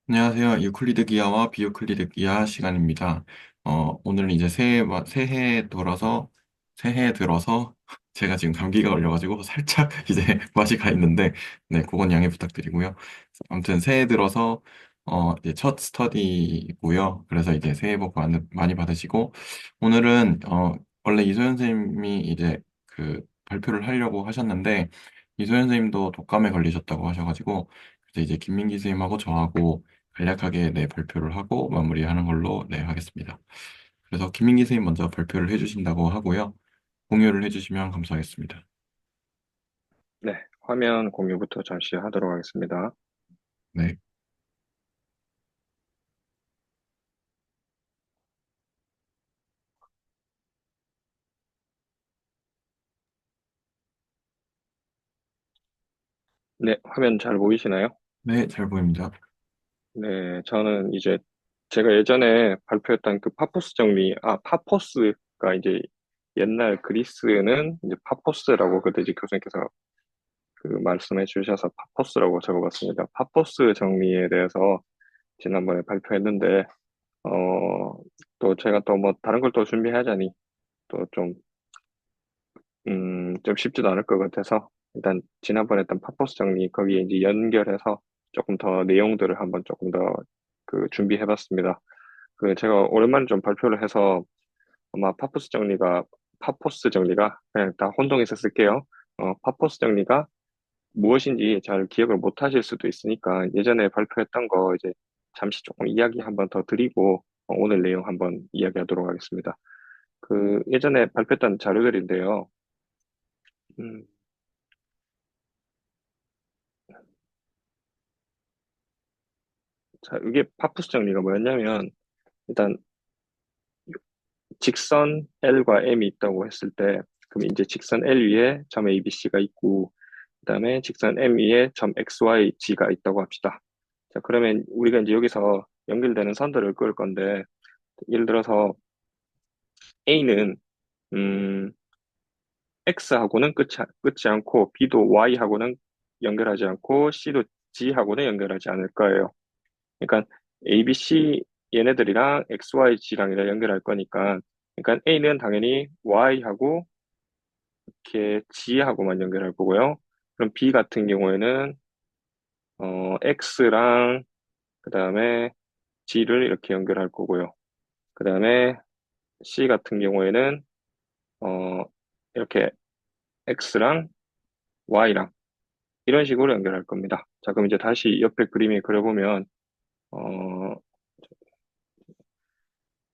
안녕하세요. 유클리드 기하와 비유클리드 기하 시간입니다. 오늘은 이제 새해 들어서 제가 지금 감기가 걸려가지고 살짝 이제 맛이 가 있는데, 네, 그건 양해 부탁드리고요. 아무튼 새해 들어서, 이제 첫 스터디고요. 그래서 이제 새해 복 많이 받으시고, 오늘은, 원래 이소연 선생님이 이제 그 발표를 하려고 하셨는데, 이소연 선생님도 독감에 걸리셨다고 하셔가지고, 그래서 이제 김민기 선생님하고 저하고 간략하게 네, 발표를 하고 마무리하는 걸로 네, 하겠습니다. 그래서 김민기 선생님 먼저 발표를 해주신다고 하고요. 공유를 해주시면 감사하겠습니다. 네, 화면 공유부터 잠시 하도록 하겠습니다. 네. 네, 화면 잘 보이시나요? 네, 잘 보입니다. 네, 저는 이제 제가 예전에 발표했던 그 파포스 정리, 파포스가 이제 옛날 그리스는 이제 파포스라고 그때 이제 교수님께서 그 말씀해 주셔서 파포스라고 적어봤습니다. 파포스 정리에 대해서 지난번에 발표했는데, 또 제가 또 뭐 다른 걸 또 준비하자니 또 좀 쉽지도 않을 것 같아서 일단 지난번에 했던 팝버스 정리 거기에 이제 연결해서 조금 더 내용들을 한번 조금 더 그 준비해봤습니다. 그 제가 오랜만에 좀 발표를 해서 아마 팝버스 정리가 그냥 다 혼동해서 쓸게요. 팝버스 정리가 무엇인지 잘 기억을 못 하실 수도 있으니까 예전에 발표했던 거 이제 잠시 조금 이야기 한번 더 드리고 오늘 내용 한번 이야기하도록 하겠습니다. 그 예전에 발표했던 자료들인데요. 음, 자, 이게 파푸스 정리가 뭐였냐면, 일단 직선 L과 M이 있다고 했을 때, 그럼 이제 직선 L 위에 점 ABC가 있고, 그다음에 직선 M 위에 점 XYG가 있다고 합시다. 자, 그러면 우리가 이제 여기서 연결되는 선들을 그을 건데, 예를 들어서 A는 음, X하고는 끝이 않고, B도 Y하고는 연결하지 않고, C도 G하고는 연결하지 않을 거예요. 그러니까 ABC 얘네들이랑 XYG랑 이렇게 연결할 거니까 그러니까 A는 당연히 Y하고 이렇게 G하고만 연결할 거고요. 그럼 B 같은 경우에는 X랑 그다음에 G를 이렇게 연결할 거고요. 그다음에 C 같은 경우에는 어, 이렇게 X랑 Y랑 이런 식으로 연결할 겁니다. 자, 그럼 이제 다시 옆에 그림에 그려보면 어,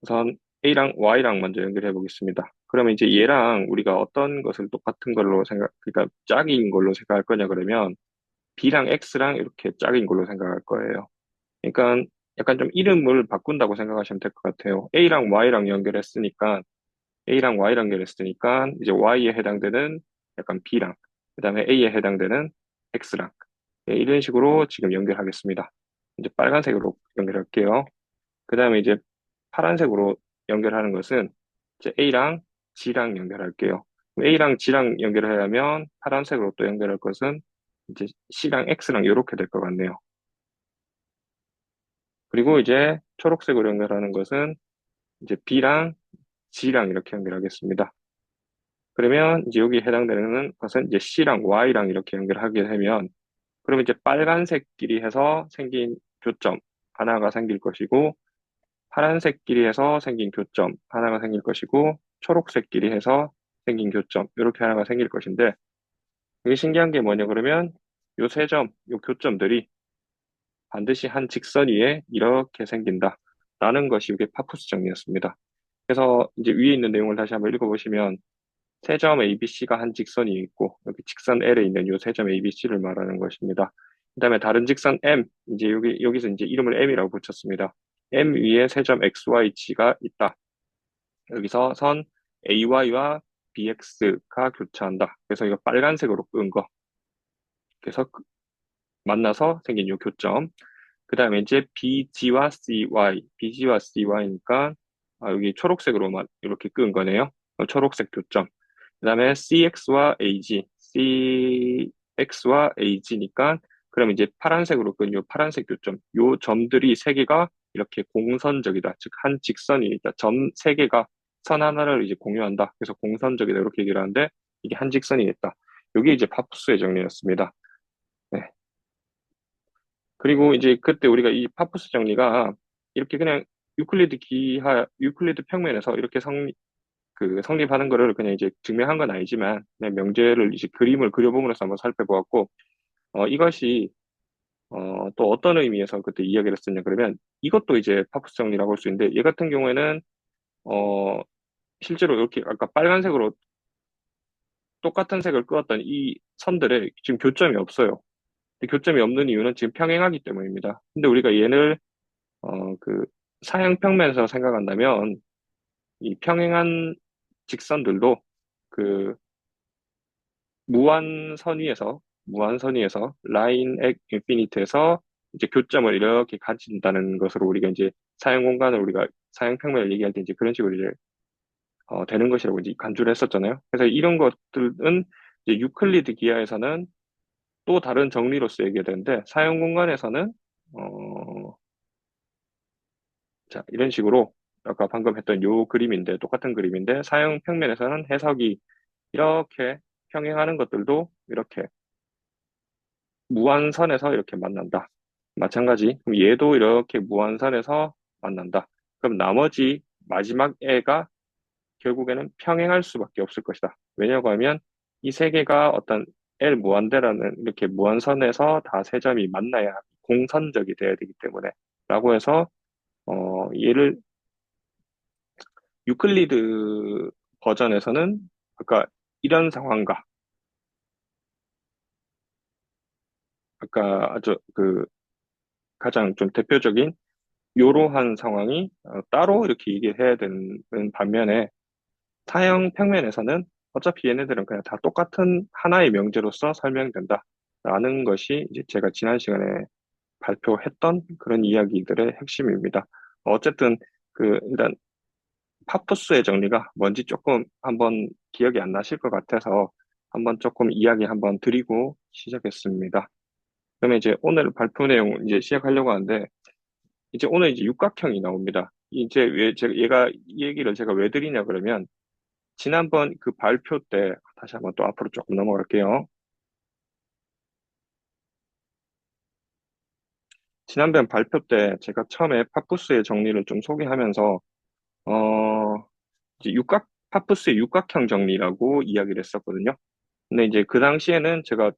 우선 A랑 Y랑 먼저 연결해 보겠습니다. 그러면 이제 얘랑 우리가 어떤 것을 똑같은 걸로 그러니까 짝인 걸로 생각할 거냐 그러면 B랑 X랑 이렇게 짝인 걸로 생각할 거예요. 그러니까 약간 좀 이름을 바꾼다고 생각하시면 될 것 같아요. A랑 Y랑 연결했으니까 이제 Y에 해당되는 약간 B랑 그다음에 A에 해당되는 X랑 네, 이런 식으로 지금 연결하겠습니다. 이제 빨간색으로 연결할게요. 그 다음에 이제 파란색으로 연결하는 것은 이제 A랑 G랑 연결할게요. A랑 G랑 연결을 하려면 파란색으로 또 연결할 것은 이제 C랑 X랑 이렇게 될 것 같네요. 그리고 이제 초록색으로 연결하는 것은 이제 B랑 G랑 이렇게 연결하겠습니다. 그러면 이제 여기 해당되는 것은 이제 C랑 Y랑 이렇게 연결하게 되면 그러면 이제 빨간색끼리 해서 생긴 교점 하나가 생길 것이고 파란색끼리 해서 생긴 교점 하나가 생길 것이고 초록색끼리 해서 생긴 교점 이렇게 하나가 생길 것인데 이게 신기한 게 뭐냐 그러면 요 세 점, 요 교점들이 반드시 한 직선 위에 이렇게 생긴다. 라는 것이 이게 파푸스 정리였습니다. 그래서 이제 위에 있는 내용을 다시 한번 읽어보시면 세 점 ABC가 한 직선이 있고 여기 직선 L에 있는 요 세 점 ABC를 말하는 것입니다. 그다음에 다른 직선 M 이제 여기서 이제 이름을 M이라고 붙였습니다. M 위에 세 점 XYG가 있다. 여기서 선 AY와 BX가 교차한다. 그래서 이거 빨간색으로 끄은 거. 그래서 만나서 생긴 요 교점. 그 다음에 이제 BG와 CY니까 여기 초록색으로만 이렇게 끄은 거네요. 초록색 교점. 그 다음에 CX와 AG니까 그럼 이제 파란색으로 그은 요 파란색 교점, 요 점들이 세 개가 이렇게 공선적이다. 즉, 한 직선이, 있다. 점 세 개가 선 하나를 이제 공유한다. 그래서 공선적이다. 이렇게 얘기를 하는데, 이게 한 직선이겠다. 요게 이제 파푸스의 정리였습니다. 네. 그리고 이제 그때 우리가 이 파푸스 정리가 이렇게 그냥 유클리드 평면에서 이렇게 성립하는 거를 그냥 이제 증명한 건 아니지만, 그냥 명제를 이제 그림을 그려봄으로써 한번 살펴보았고, 이것이, 또 어떤 의미에서 그때 이야기를 했었냐, 그러면 이것도 이제 파푸스 정리라고 할 수 있는데, 얘 같은 경우에는, 어, 실제로 이렇게 아까 빨간색으로 똑같은 색을 그었던 이 선들에 지금 교점이 없어요. 근데 교점이 없는 이유는 지금 평행하기 때문입니다. 근데 우리가 얘를, 그, 사형평면에서 생각한다면, 이 평행한 직선들도 그 무한선 위에서 라인 액 인피니트에서 이제 교점을 이렇게 가진다는 것으로 우리가 이제 사용 공간을 우리가 사용 평면을 얘기할 때 이제 그런 식으로 이제 되는 것이라고 이제 간주를 했었잖아요. 그래서 이런 것들은 이제 유클리드 기하에서는 또 다른 정리로서 얘기가 되는데 사용 공간에서는 자, 이런 식으로 아까 방금 했던 요 그림인데 똑같은 그림인데 사용 평면에서는 해석이 이렇게 평행하는 것들도 이렇게 무한선에서 이렇게 만난다. 마찬가지. 그럼 얘도 이렇게 무한선에서 만난다. 그럼 나머지 마지막 애가 결국에는 평행할 수밖에 없을 것이다. 왜냐고 하면 이 세 개가 어떤 L 무한대라는 이렇게 무한선에서 다 세 점이 만나야 공선적이 돼야 되기 때문에 라고 해서 얘를 유클리드 버전에서는 아까 이런 상황과 아까 아주 그 가장 좀 대표적인 이러한 상황이 따로 이렇게 얘기해야 되는 반면에 타형 평면에서는 어차피 얘네들은 그냥 다 똑같은 하나의 명제로서 설명된다라는 것이 이제 제가 지난 시간에 발표했던 그런 이야기들의 핵심입니다. 어쨌든 일단 파푸스의 정리가 뭔지 조금 한번 기억이 안 나실 것 같아서 한번 조금 이야기 한번 드리고 시작했습니다. 그러면 이제 오늘 발표 내용 이제 시작하려고 하는데 이제 오늘 이제 육각형이 나옵니다. 이제 왜 제가 이 얘기를 제가 왜 드리냐 그러면 지난번 그 발표 때 다시 한번 또 앞으로 조금 넘어갈게요. 지난번 발표 때 제가 처음에 파푸스의 정리를 좀 소개하면서 어 이제 파푸스의 육각형 정리라고 이야기를 했었거든요. 근데 이제 그 당시에는 제가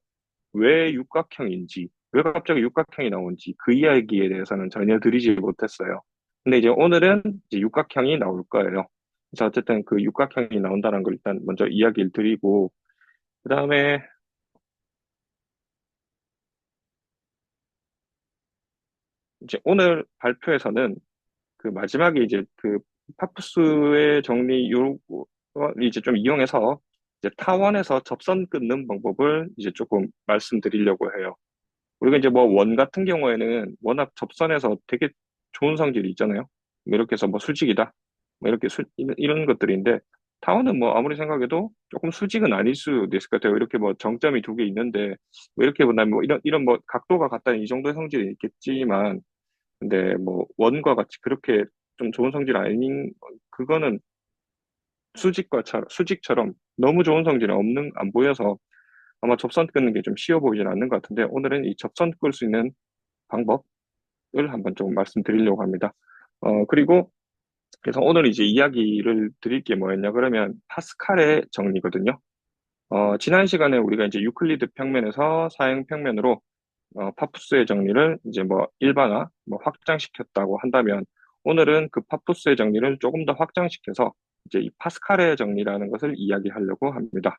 왜 육각형인지, 왜 갑자기 육각형이 나온지 그 이야기에 대해서는 전혀 드리지 못했어요. 근데 이제 오늘은 이제 육각형이 나올 거예요. 그래서 어쨌든 그 육각형이 나온다는 걸 일단 먼저 이야기를 드리고, 그 다음에 이제 오늘 발표에서는 그 마지막에 이제 그 파푸스의 정리 요거 이제 좀 이용해서 이제 타원에서 접선 끊는 방법을 이제 조금 말씀드리려고 해요. 우리가 이제 뭐 원 같은 경우에는 워낙 접선에서 되게 좋은 성질이 있잖아요. 뭐 이렇게 해서 뭐 수직이다. 뭐 이렇게 이런 것들인데 타원은 뭐 아무리 생각해도 조금 수직은 아닐 수도 있을 것 같아요. 이렇게 뭐 정점이 두 개 있는데 뭐 이렇게 보면 뭐 이런 뭐 각도가 같다는 이 정도의 성질이 있겠지만 근데 뭐 원과 같이 그렇게 좀 좋은 성질 아닌 그거는 수직처럼 너무 좋은 성질은 안 보여서 아마 접선 끊는 게 좀 쉬워 보이진 않는 것 같은데 오늘은 이 접선 끌 수 있는 방법을 한번 좀 말씀드리려고 합니다. 그리고 그래서 오늘 이제 이야기를 드릴 게 뭐였냐 그러면 파스칼의 정리거든요. 지난 시간에 우리가 이제 유클리드 평면에서 사형 평면으로 파푸스의 정리를 이제 뭐 일반화, 뭐 확장시켰다고 한다면 오늘은 그 파푸스의 정리를 조금 더 확장시켜서 이제 이 파스칼의 정리라는 것을 이야기하려고 합니다.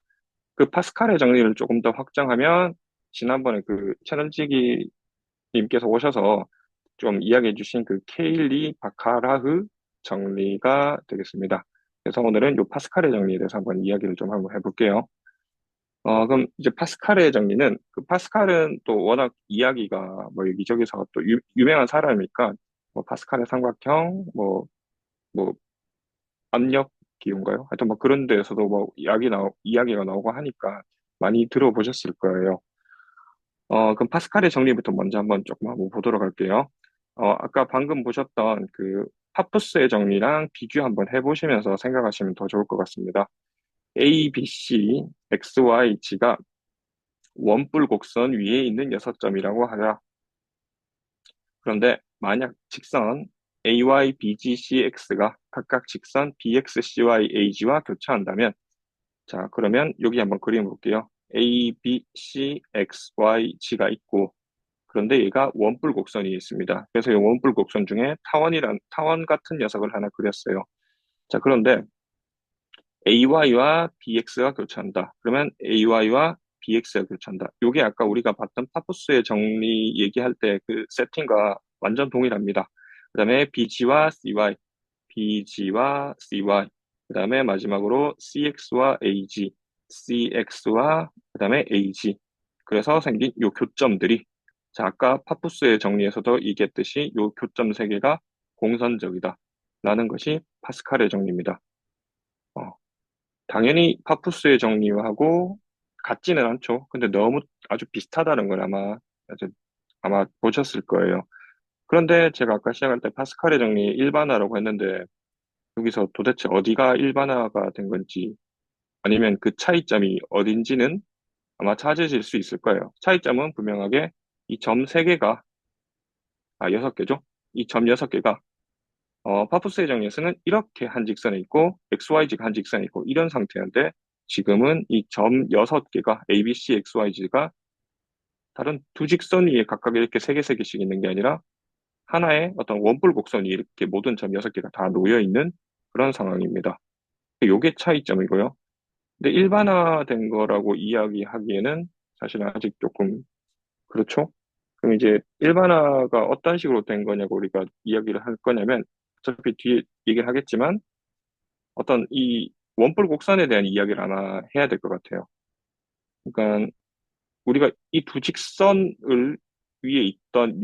그 파스칼의 정리를 조금 더 확장하면 지난번에 그 채널지기 님께서 오셔서 좀 이야기해 주신 그 케일리 바카라흐 정리가 되겠습니다. 그래서 오늘은 요 파스칼의 정리에 대해서 한번 이야기를 좀 한번 해볼게요. 그럼 이제 파스칼의 정리는 그 파스칼은 또 워낙 이야기가 뭐 여기저기서 또 유명한 사람이니까 뭐 파스칼의 삼각형 뭐 압력 기호인가요? 하여튼 뭐 그런 데에서도 뭐 이야기가 나오고 하니까 많이 들어보셨을 거예요. 그럼 파스칼의 정리부터 먼저 한번 보도록 할게요. 아까 방금 보셨던 그 파푸스의 정리랑 비교 한번 해보시면서 생각하시면 더 좋을 것 같습니다. A, B, C, X, Y, G가 원뿔 곡선 위에 있는 6점이라고 하자. 그런데 만약 직선 AY, BG, CX가 각각 직선 BX, CY, AG와 교차한다면, 자, 그러면 여기 한번 그림 볼게요. A, B, C, X, Y, G가 있고, 그런데 얘가 원뿔 곡선이 있습니다. 그래서 이 원뿔 곡선 중에 타원 같은 녀석을 하나 그렸어요. 자, 그런데 AY와 BX가 교차한다. 그러면 AY와 BX가 교차한다. 요게 아까 우리가 봤던 파푸스의 정리 얘기할 때 그 세팅과 완전 동일합니다. 그 다음에 BG와 CY, BG와 CY, 그 다음에 마지막으로 CX와 AG, CX와 그 다음에 AG. 그래서 생긴 요 교점들이, 자, 아까 파푸스의 정리에서도 얘기했듯이 요 교점 세 개가 공선적이다. 라는 것이 파스칼의 정리입니다. 어, 당연히 파푸스의 정리하고 같지는 않죠. 근데 너무 아주 비슷하다는 걸 아마 보셨을 거예요. 그런데 제가 아까 시작할 때 파스칼의 정리 일반화라고 했는데 여기서 도대체 어디가 일반화가 된 건지 아니면 그 차이점이 어딘지는 아마 찾으실 수 있을 거예요. 차이점은 분명하게 이 점 3개가, 6개죠? 이 점 6개가 파푸스의 정리에서는 이렇게 한 직선에 있고 XYZ가 한 직선에 있고 이런 상태인데 지금은 이 점 6개가 A, B, C, X, Y, Z가 다른 두 직선 위에 각각 이렇게 세 개씩 있는 게 아니라 하나의 어떤 원뿔 곡선이 이렇게 모든 점 6개가 다 놓여 있는 그런 상황입니다. 요게 차이점이고요. 근데 일반화된 거라고 이야기하기에는 사실은 아직 조금 그렇죠? 그럼 이제 일반화가 어떤 식으로 된 거냐고 우리가 이야기를 할 거냐면 어차피 뒤에 얘기를 하겠지만 어떤 이 원뿔 곡선에 대한 이야기를 아마 해야 될 것 같아요. 그러니까 우리가 이 두 직선을 위에 있던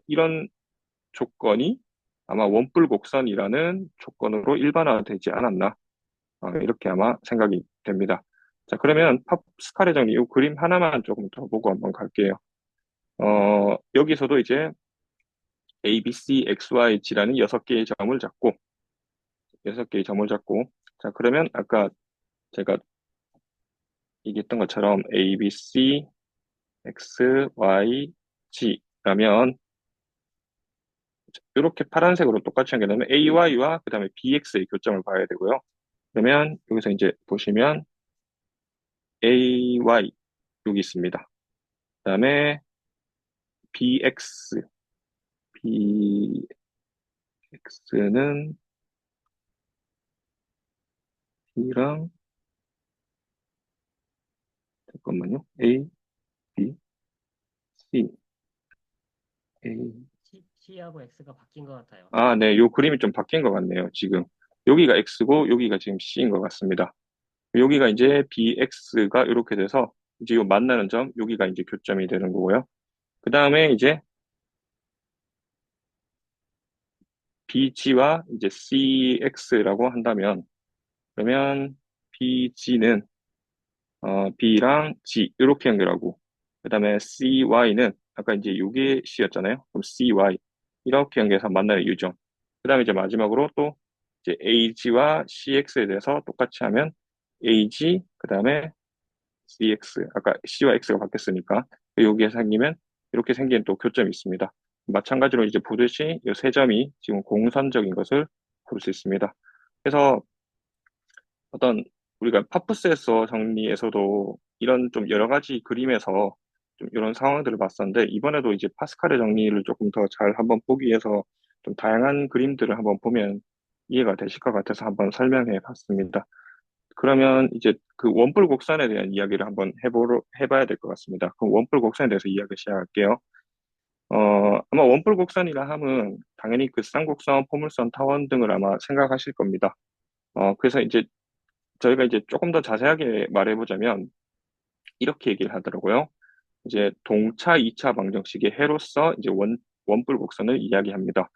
이런 조건이 아마 원뿔 곡선이라는 조건으로 일반화되지 않았나. 이렇게 아마 생각이 됩니다. 자, 그러면 파스칼의 정리, 이 그림 하나만 조금 더 보고 한번 갈게요. 여기서도 이제 A, B, C, X, Y, G라는 6개의 점을 잡고, 자, 그러면 아까 제가 얘기했던 것처럼 A, B, C, X, Y, G라면 이렇게 파란색으로 똑같이 연결하면 AY와 그 다음에 BX의 교점을 봐야 되고요. 그러면 여기서 이제 보시면 AY 여기 있습니다. 그 다음에 BX, BX는 B랑 잠깐만요. A, B, C, A. C하고 X가 바뀐 것 같아요. 네, 요 그림이 좀 바뀐 것 같네요, 지금. 여기가 X고 여기가 지금 C인 것 같습니다. 여기가 이제 BX가 이렇게 돼서 이제 요 만나는 점, 여기가 이제 교점이 되는 거고요. 그 다음에 이제 BG와 이제 CX라고 한다면, 그러면 BG는 B랑 G 이렇게 연결하고, 그 다음에 CY는 아까 이제 요게 C였잖아요. 그럼 CY 이렇게 연결해서 만나는 유점. 그 다음에 이제 마지막으로 또 이제 AG와 CX에 대해서 똑같이 하면 AG 그 다음에 CX 아까 C와 X가 바뀌었으니까 여기에 생기면 이렇게 생긴 또 교점이 있습니다. 마찬가지로 이제 보듯이 이 세 점이 지금 공선적인 것을 볼 수 있습니다. 그래서 어떤 우리가 파푸스에서 정리에서도 이런 좀 여러 가지 그림에서 좀 이런 상황들을 봤었는데 이번에도 이제 파스칼의 정리를 조금 더 잘 한번 보기 위해서 좀 다양한 그림들을 한번 보면 이해가 되실 것 같아서 한번 설명해 봤습니다. 그러면 이제 그 원뿔 곡선에 대한 이야기를 한번 해봐야 될 것 같습니다. 그럼 원뿔 곡선에 대해서 이야기 시작할게요. 아마 원뿔 곡선이라 함은 당연히 그 쌍곡선, 포물선, 타원 등을 아마 생각하실 겁니다. 그래서 이제 저희가 이제 조금 더 자세하게 말해보자면 이렇게 얘기를 하더라고요. 이제 동차, 2차 방정식의 해로서 이제 원뿔 곡선을 이야기합니다.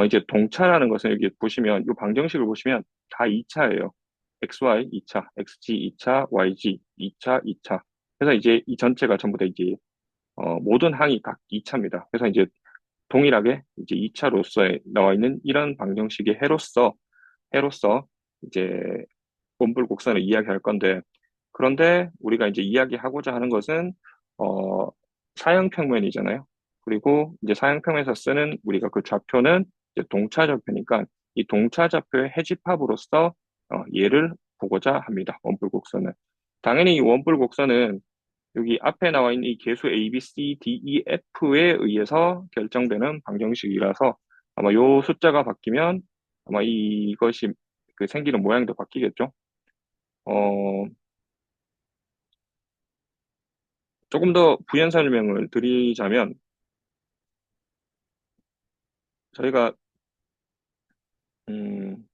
이제 동차라는 것은 여기 보시면 이 방정식을 보시면 다 2차예요. XY 2차, XG 2차, YG 2차, 2차. 그래서 이제 이 전체가 전부 다 이제 모든 항이 각 2차입니다. 그래서 이제 동일하게 이제 2차로서에 나와 있는 이런 방정식의 해로서 이제 원뿔 곡선을 이야기할 건데, 그런데 우리가 이제 이야기하고자 하는 것은 어, 사형평면이잖아요. 그리고 이제 사형평면에서 쓰는 우리가 그 좌표는 이제 동차좌표니까 이 동차좌표의 해집합으로서 얘를 보고자 합니다. 원뿔 곡선을. 당연히 이 원뿔 곡선은 여기 앞에 나와 있는 이 계수 A, B, C, D, E, F에 의해서 결정되는 방정식이라서 아마 요 숫자가 바뀌면 아마 이것이 그 생기는 모양도 바뀌겠죠. 어, 조금 더 부연 설명을 드리자면 저희가 음,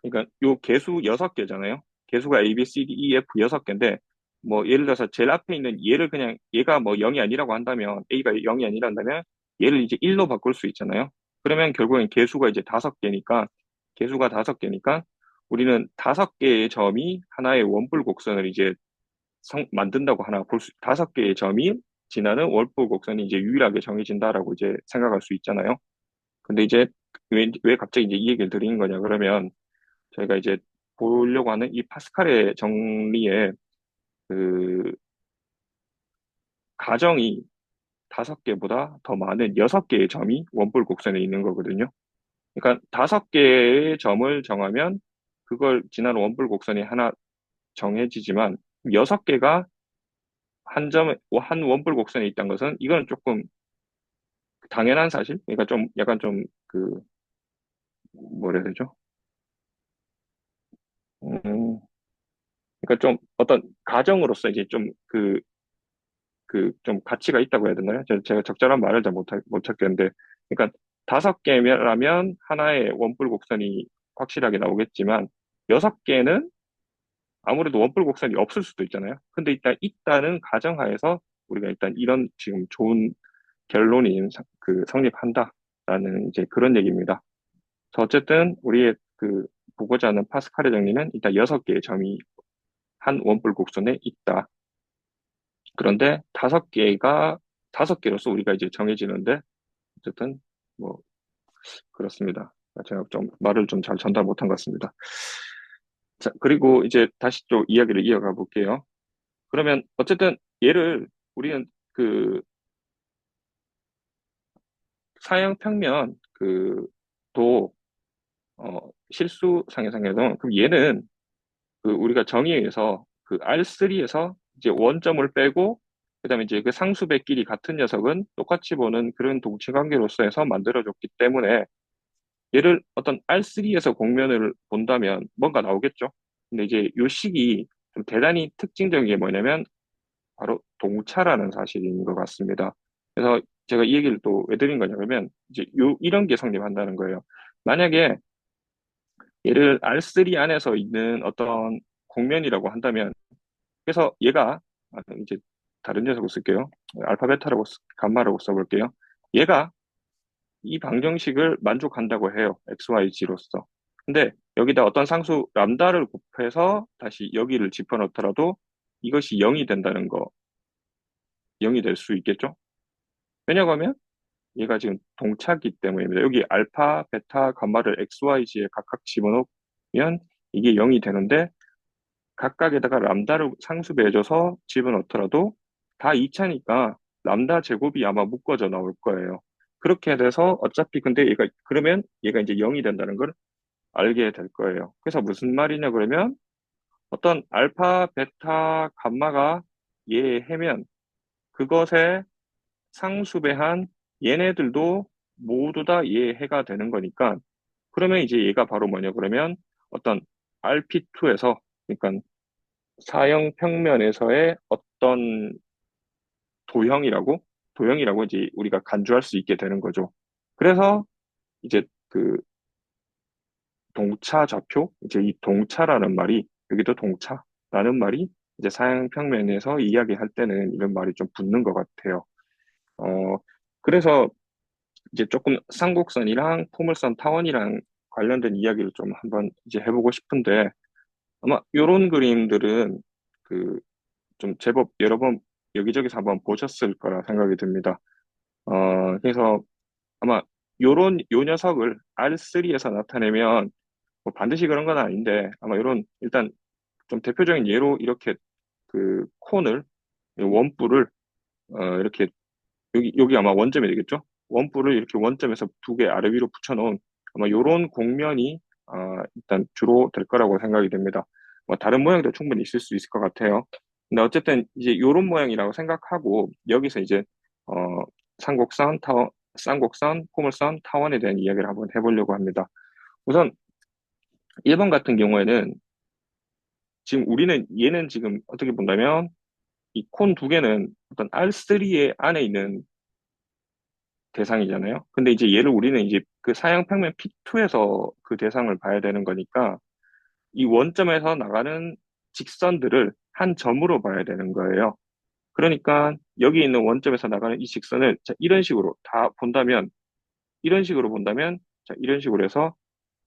그러니까 요 개수 6개잖아요. 개수가 A, B, C, D, E, F 6개인데 뭐 예를 들어서 제일 앞에 있는 얘를 그냥 얘가 뭐 0이 아니라고 한다면 A가 0이 아니란다면 얘를 이제 1로 바꿀 수 있잖아요. 그러면 결국엔 개수가 이제 5개니까 개수가 5개니까 우리는 5개의 점이 하나의 원뿔 곡선을 이제 만든다고 하나 볼 수, 5개의 점이 지나는 원뿔 곡선이 이제 유일하게 정해진다라고 이제 생각할 수 있잖아요. 근데 이제 왜 갑자기 이제 이 얘기를 드리는 거냐 그러면 저희가 이제 보려고 하는 이 파스칼의 정리에 그 가정이 5개보다 더 많은 6개의 점이 원뿔 곡선에 있는 거거든요. 그러니까 5개의 점을 정하면 그걸 지나는 원뿔 곡선이 하나 정해지지만 6개가 한 원뿔 곡선에 있다는 것은 이거는 조금 당연한 사실? 그러니까 좀 약간 좀 그 뭐라 해야 되죠? 음, 그러니까 좀 어떤 가정으로서 이제 좀 좀 가치가 있다고 해야 되나요? 제가 적절한 말을 잘 못 찾겠는데, 그러니까 5개라면 하나의 원뿔 곡선이 확실하게 나오겠지만, 6개는 아무래도 원뿔 곡선이 없을 수도 있잖아요. 근데 일단 있다는 가정하에서 우리가 일단 이런 지금 좋은 결론이 성립한다라는 이제 그런 얘기입니다. 그래서 어쨌든 우리의 보고자 하는 파스칼의 정리는 일단 6개의 점이 한 원뿔 곡선에 있다. 그런데 5개로서 우리가 이제 정해지는데, 어쨌든, 뭐, 그렇습니다. 제가 좀 말을 좀 잘 전달 못한 것 같습니다. 자, 그리고 이제 다시 또 이야기를 이어가 볼게요. 그러면 어쨌든 얘를 우리는 사형평면 도, 실수상해상에서, 그럼 얘는 우리가 정의에서 R3에서 이제 원점을 빼고 그다음에 이제 그 상수배끼리 같은 녀석은 똑같이 보는 그런 동치 관계로서 해서 만들어졌기 때문에 얘를 어떤 R3에서 공면을 본다면 뭔가 나오겠죠. 근데 이제 요 식이 좀 대단히 특징적인 게 뭐냐면 바로 동차라는 사실인 것 같습니다. 그래서 제가 이 얘기를 또 왜 드린 거냐 그러면 이제 이런 게 성립한다는 거예요. 만약에 얘를 R3 안에서 있는 어떤 공면이라고 한다면 그래서 얘가 이제 다른 녀석을 쓸게요. 알파베타라고 감마라고 써볼게요. 얘가 이 방정식을 만족한다고 해요. XYZ로서. 근데 여기다 어떤 상수 람다를 곱해서 다시 여기를 집어넣더라도 이것이 0이 된다는 거, 0이 될 수 있겠죠? 왜냐고 하면 얘가 지금 동차기 때문입니다. 여기 알파, 베타, 감마를 XYZ에 각각 집어넣으면 이게 0이 되는데 각각에다가 람다를 상수배해줘서 집어넣더라도 다 2차니까 람다 제곱이 아마 묶어져 나올 거예요. 그렇게 돼서 어차피 근데 그러면 얘가 이제 0이 된다는 걸 알게 될 거예요. 그래서 무슨 말이냐 그러면 어떤 알파, 베타, 감마가 얘의 해면 그것에 상수배한 얘네들도 모두 다 얘의 해가 되는 거니까 그러면 이제 얘가 바로 뭐냐 그러면 어떤 RP2에서 그러니까 사형 평면에서의 어떤 도형이라고 도형이라고 이제 우리가 간주할 수 있게 되는 거죠. 그래서 이제 동차 좌표 이제 이 동차라는 말이 여기도 동차라는 말이 이제 사형 평면에서 이야기할 때는 이런 말이 좀 붙는 것 같아요. 어 그래서 이제 조금 쌍곡선이랑 포물선 타원이랑 관련된 이야기를 좀 한번 이제 해보고 싶은데 아마 요런 그림들은 그 좀 제법 여러 번 여기저기서 한번 보셨을 거라 생각이 듭니다. 그래서 아마 요 녀석을 R3에서 나타내면 뭐 반드시 그런 건 아닌데 아마 요런 일단 좀 대표적인 예로 이렇게 그 콘을 원뿔을 이렇게 여기 아마 원점이 되겠죠? 원뿔을 이렇게 원점에서 두 개 아래 위로 붙여놓은 아마 요런 곡면이 일단 주로 될 거라고 생각이 됩니다. 뭐 다른 모양도 충분히 있을 수 있을 것 같아요. 근데 어쨌든 이제 요런 모양이라고 생각하고 여기서 이제 어, 쌍곡선, 포물선, 타원에 대한 이야기를 한번 해보려고 합니다. 우선 1번 같은 경우에는 지금 우리는 얘는 지금 어떻게 본다면 이 콘 두 개는 어떤 R3의 안에 있는 대상이잖아요. 근데 이제 얘를 우리는 이제 그 사양평면 P2에서 그 대상을 봐야 되는 거니까 이 원점에서 나가는 직선들을 한 점으로 봐야 되는 거예요. 그러니까 여기 있는 원점에서 나가는 이 직선을 자, 이런 식으로 본다면 자, 이런 식으로 해서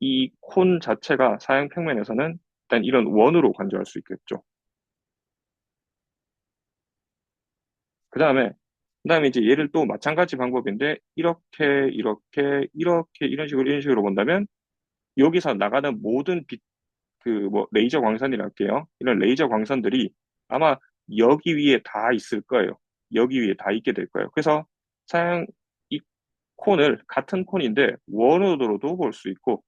이 콘 자체가 사양평면에서는 일단 이런 원으로 간주할 수 있겠죠. 그 다음에 이제 얘를 또 마찬가지 방법인데 이렇게 이런 식으로 본다면 여기서 나가는 모든 빛, 뭐 레이저 광선이라 할게요. 이런 레이저 광선들이 아마 여기 위에 다 있을 거예요. 여기 위에 다 있게 될 거예요. 그래서 사양 이 콘을 같은 콘인데 원으로도 볼 수 있고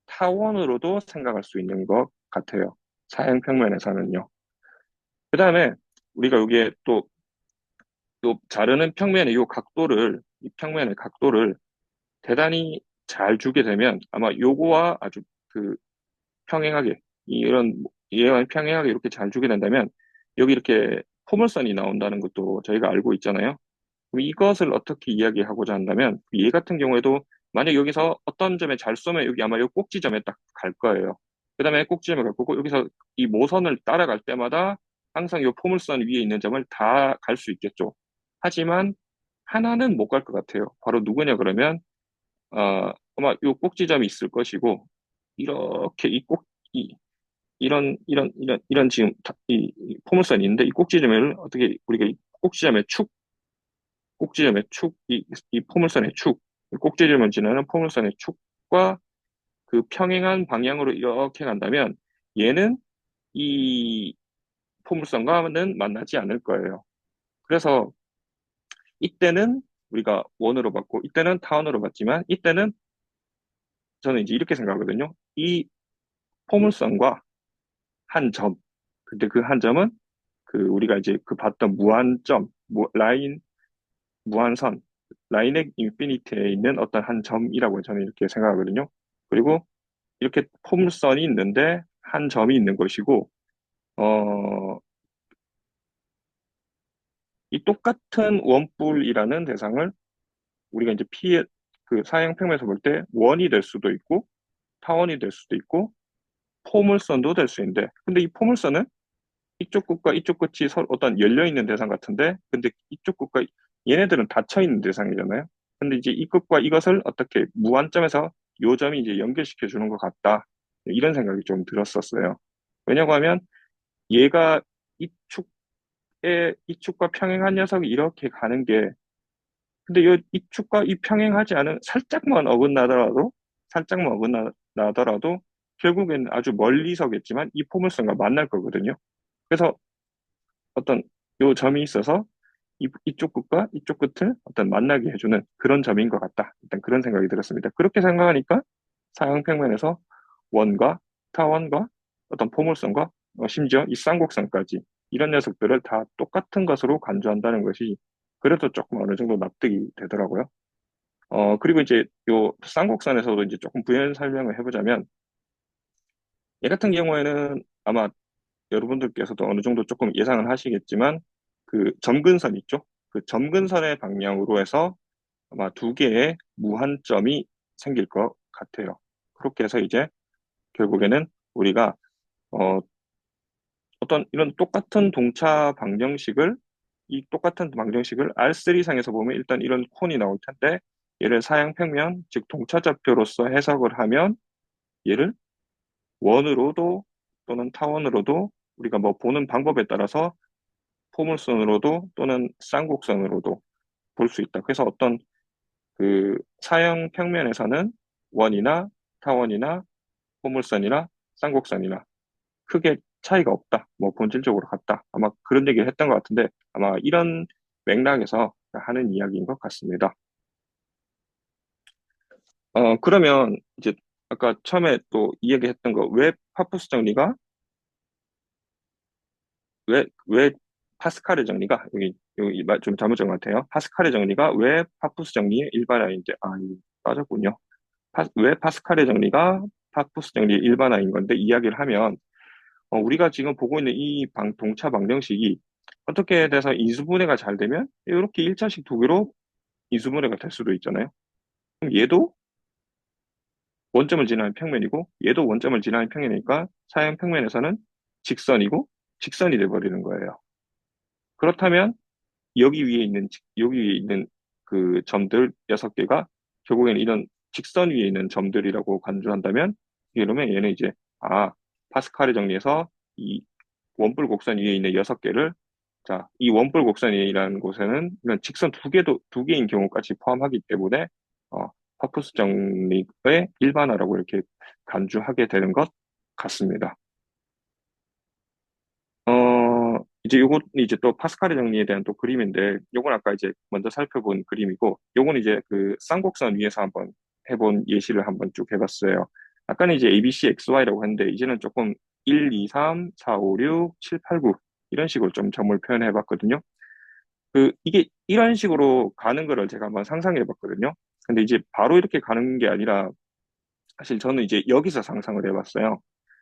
타원으로도 생각할 수 있는 것 같아요. 사양 평면에서는요. 그 다음에 우리가 여기에 또 자르는 평면의 이 평면의 각도를 대단히 잘 주게 되면 아마 요거와 아주 그 평행하게 얘와 평행하게 이렇게 잘 주게 된다면 여기 이렇게 포물선이 나온다는 것도 저희가 알고 있잖아요. 그럼 이것을 어떻게 이야기하고자 한다면 얘 같은 경우에도 만약 여기서 어떤 점에 잘 쏘면 여기 아마 요 꼭지점에 딱 갈 거예요. 그다음에 꼭지점에 갈 거고 여기서 이 모선을 따라갈 때마다 항상 요 포물선 위에 있는 점을 다 갈 수 있겠죠. 하지만 하나는 못 갈 것 같아요. 바로 누구냐 그러면 아마 요 꼭지점이 있을 것이고 이렇게 이런 지금 이 포물선이 있는데 이 꼭지점을 어떻게 우리가 이 꼭지점의 축, 이 포물선의 축, 이 꼭지점을 지나는 포물선의 축과 그 평행한 방향으로 이렇게 간다면 얘는 이 포물선과는 만나지 않을 거예요. 그래서 이때는 우리가 원으로 봤고 이때는 타원으로 봤지만 이때는 저는 이제 이렇게 생각하거든요. 이 포물선과 한 점. 근데 그 한 점은 그 우리가 이제 그 봤던 무한점, 무한선, 라인의 인피니티에 있는 어떤 한 점이라고 저는 이렇게 생각하거든요. 그리고 이렇게 포물선이 있는데 한 점이 있는 것이고, 어, 이 똑같은 원뿔이라는 대상을 우리가 이제 그 사형평면에서 볼 때 원이 될 수도 있고, 타원이 될 수도 있고, 포물선도 될 수 있는데, 근데 이 포물선은 이쪽 끝과 이쪽 끝이 서로 어떤 열려있는 대상 같은데, 근데 이쪽 끝과 얘네들은 닫혀있는 대상이잖아요. 근데 이제 이 끝과 이것을 어떻게 무한점에서 요 점이 이제 연결시켜 주는 것 같다. 이런 생각이 좀 들었었어요. 왜냐고 하면 얘가 이축과 평행한 녀석이 이렇게 가는 게, 근데 이축과 이 평행하지 않은 살짝만 어긋나더라도 결국에는 아주 멀리서겠지만 이 포물선과 만날 거거든요. 그래서 어떤 요 점이 있어서 이쪽 끝과 이쪽 끝을 어떤 만나게 해주는 그런 점인 것 같다. 일단 그런 생각이 들었습니다. 그렇게 생각하니까 사형평면에서 원과 타원과 어떤 포물선과 심지어 이 쌍곡선까지 이런 녀석들을 다 똑같은 것으로 간주한다는 것이 그래도 조금 어느 정도 납득이 되더라고요. 그리고 이제 요 쌍곡선에서도 이제 조금 부연 설명을 해보자면 얘 같은 경우에는 아마 여러분들께서도 어느 정도 조금 예상을 하시겠지만 그 점근선 있죠? 그 점근선의 방향으로 해서 아마 두 개의 무한점이 생길 것 같아요. 그렇게 해서 이제 결국에는 우리가 어, 어떤 이런 똑같은 방정식을 R3상에서 보면 일단 이런 콘이 나올 텐데 얘를 사양평면, 즉 동차좌표로서 해석을 하면 얘를 원으로도 또는 타원으로도 우리가 뭐 보는 방법에 따라서 포물선으로도 또는 쌍곡선으로도 볼 수 있다. 그래서 어떤 그 사형 평면에서는 원이나 타원이나 포물선이나 쌍곡선이나 크게 차이가 없다. 뭐 본질적으로 같다. 아마 그런 얘기를 했던 것 같은데 아마 이런 맥락에서 하는 이야기인 것 같습니다. 그러면 이제 아까 처음에 또 이야기했던 거 왜 파푸스 정리가 왜 파스칼의 정리가 여기 좀 잘못 적은 것 같아요. 파스칼의 정리가 왜 파푸스 정리의 일반화인지 이거 빠졌군요. 왜 파스칼의 정리가 파푸스 정리의 일반화인 건데 이야기를 하면 우리가 지금 보고 있는 이 동차 방정식이 어떻게 돼서 인수분해가 잘 되면 이렇게 1차식 두 개로 인수분해가 될 수도 있잖아요. 그럼 얘도 원점을 지나는 평면이고 얘도 원점을 지나는 평면이니까 사형 평면에서는 직선이고 직선이 돼버리는 거예요. 그렇다면 여기 위에 있는 그 점들 6개가 결국에는 이런 직선 위에 있는 점들이라고 간주한다면 이러면 얘는 이제 파스칼의 정리에서 이 원뿔 곡선 위에 있는 6개를 자, 이 원뿔 곡선이라는 곳에는 이런 직선 두 개인 경우까지 포함하기 때문에 파푸스 정리의 일반화라고 이렇게 간주하게 되는 것 같습니다. 이제 요건 이제 또 파스칼의 정리에 대한 또 그림인데, 요건 아까 이제 먼저 살펴본 그림이고, 요건 이제 그 쌍곡선 위에서 한번 해본 예시를 한번 쭉 해봤어요. 아까는 이제 ABC, XY라고 했는데, 이제는 조금 1, 2, 3, 4, 5, 6, 7, 8, 9 이런 식으로 좀 점을 표현해 봤거든요. 이게 이런 식으로 가는 거를 제가 한번 상상해 봤거든요. 근데 이제 바로 이렇게 가는 게 아니라, 사실 저는 이제 여기서 상상을 해봤어요.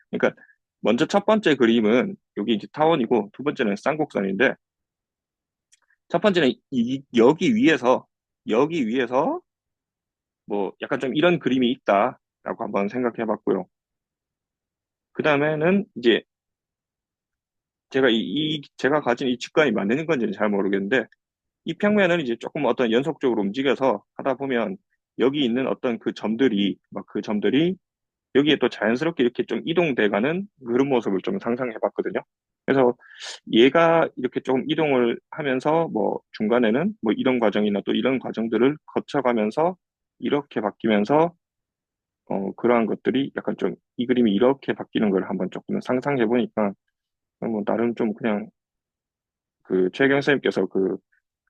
그러니까 먼저 첫 번째 그림은 여기 이제 타원이고 두 번째는 쌍곡선인데 첫 번째는 여기 위에서 뭐 약간 좀 이런 그림이 있다라고 한번 생각해 봤고요. 그 다음에는 이제 제가 가진 이 직관이 맞는 건지는 잘 모르겠는데 이 평면은 이제 조금 어떤 연속적으로 움직여서 하다 보면 여기 있는 어떤 그 점들이 여기에 또 자연스럽게 이렇게 좀 이동돼가는 그런 모습을 좀 상상해 봤거든요. 그래서 얘가 이렇게 조금 이동을 하면서 뭐 중간에는 뭐 이런 과정이나 또 이런 과정들을 거쳐가면서 이렇게 바뀌면서 그러한 것들이 약간 좀 이 그림이 이렇게 바뀌는 걸 한번 조금 상상해 보니까 뭐 나름 좀 그냥 그 최경 선생님께서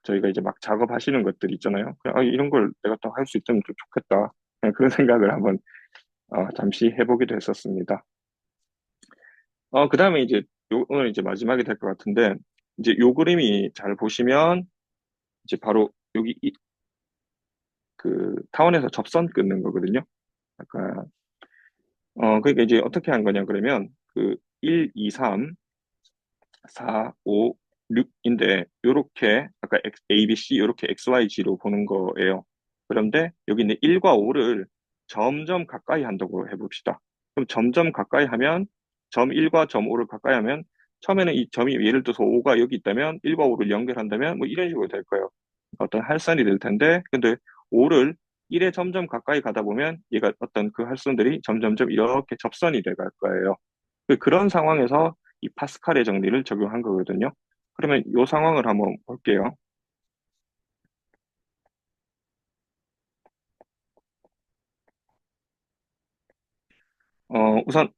저희가 이제 막 작업하시는 것들 있잖아요. 그냥 이런 걸 내가 또 할 수 있으면 좀 좋겠다. 그냥 그런 생각을 한번 잠시 해보기도 했었습니다. 그 다음에 이제 오늘 이제 마지막이 될 것 같은데, 이제 요 그림이 잘 보시면, 이제 바로 여기 그 타원에서 접선 끊는 거거든요. 아까, 그러니까 이제 어떻게 한 거냐, 그러면 1, 2, 3, 4, 5, 6인데, 요렇게, 아까 A, B, C, 요렇게 X, Y, G로 보는 거예요. 그런데 여기 있는 1과 5를 점점 가까이 한다고 해봅시다. 그럼 점점 가까이 하면, 점 1과 점 5를 가까이 하면, 처음에는 이 점이 예를 들어서 5가 여기 있다면, 1과 5를 연결한다면, 뭐 이런 식으로 될 거예요. 어떤 할선이 될 텐데, 근데 5를 1에 점점 가까이 가다 보면, 얘가 어떤 그 할선들이 점점점 이렇게 접선이 돼 갈 거예요. 그런 상황에서 이 파스칼의 정리를 적용한 거거든요. 그러면 이 상황을 한번 볼게요. 우선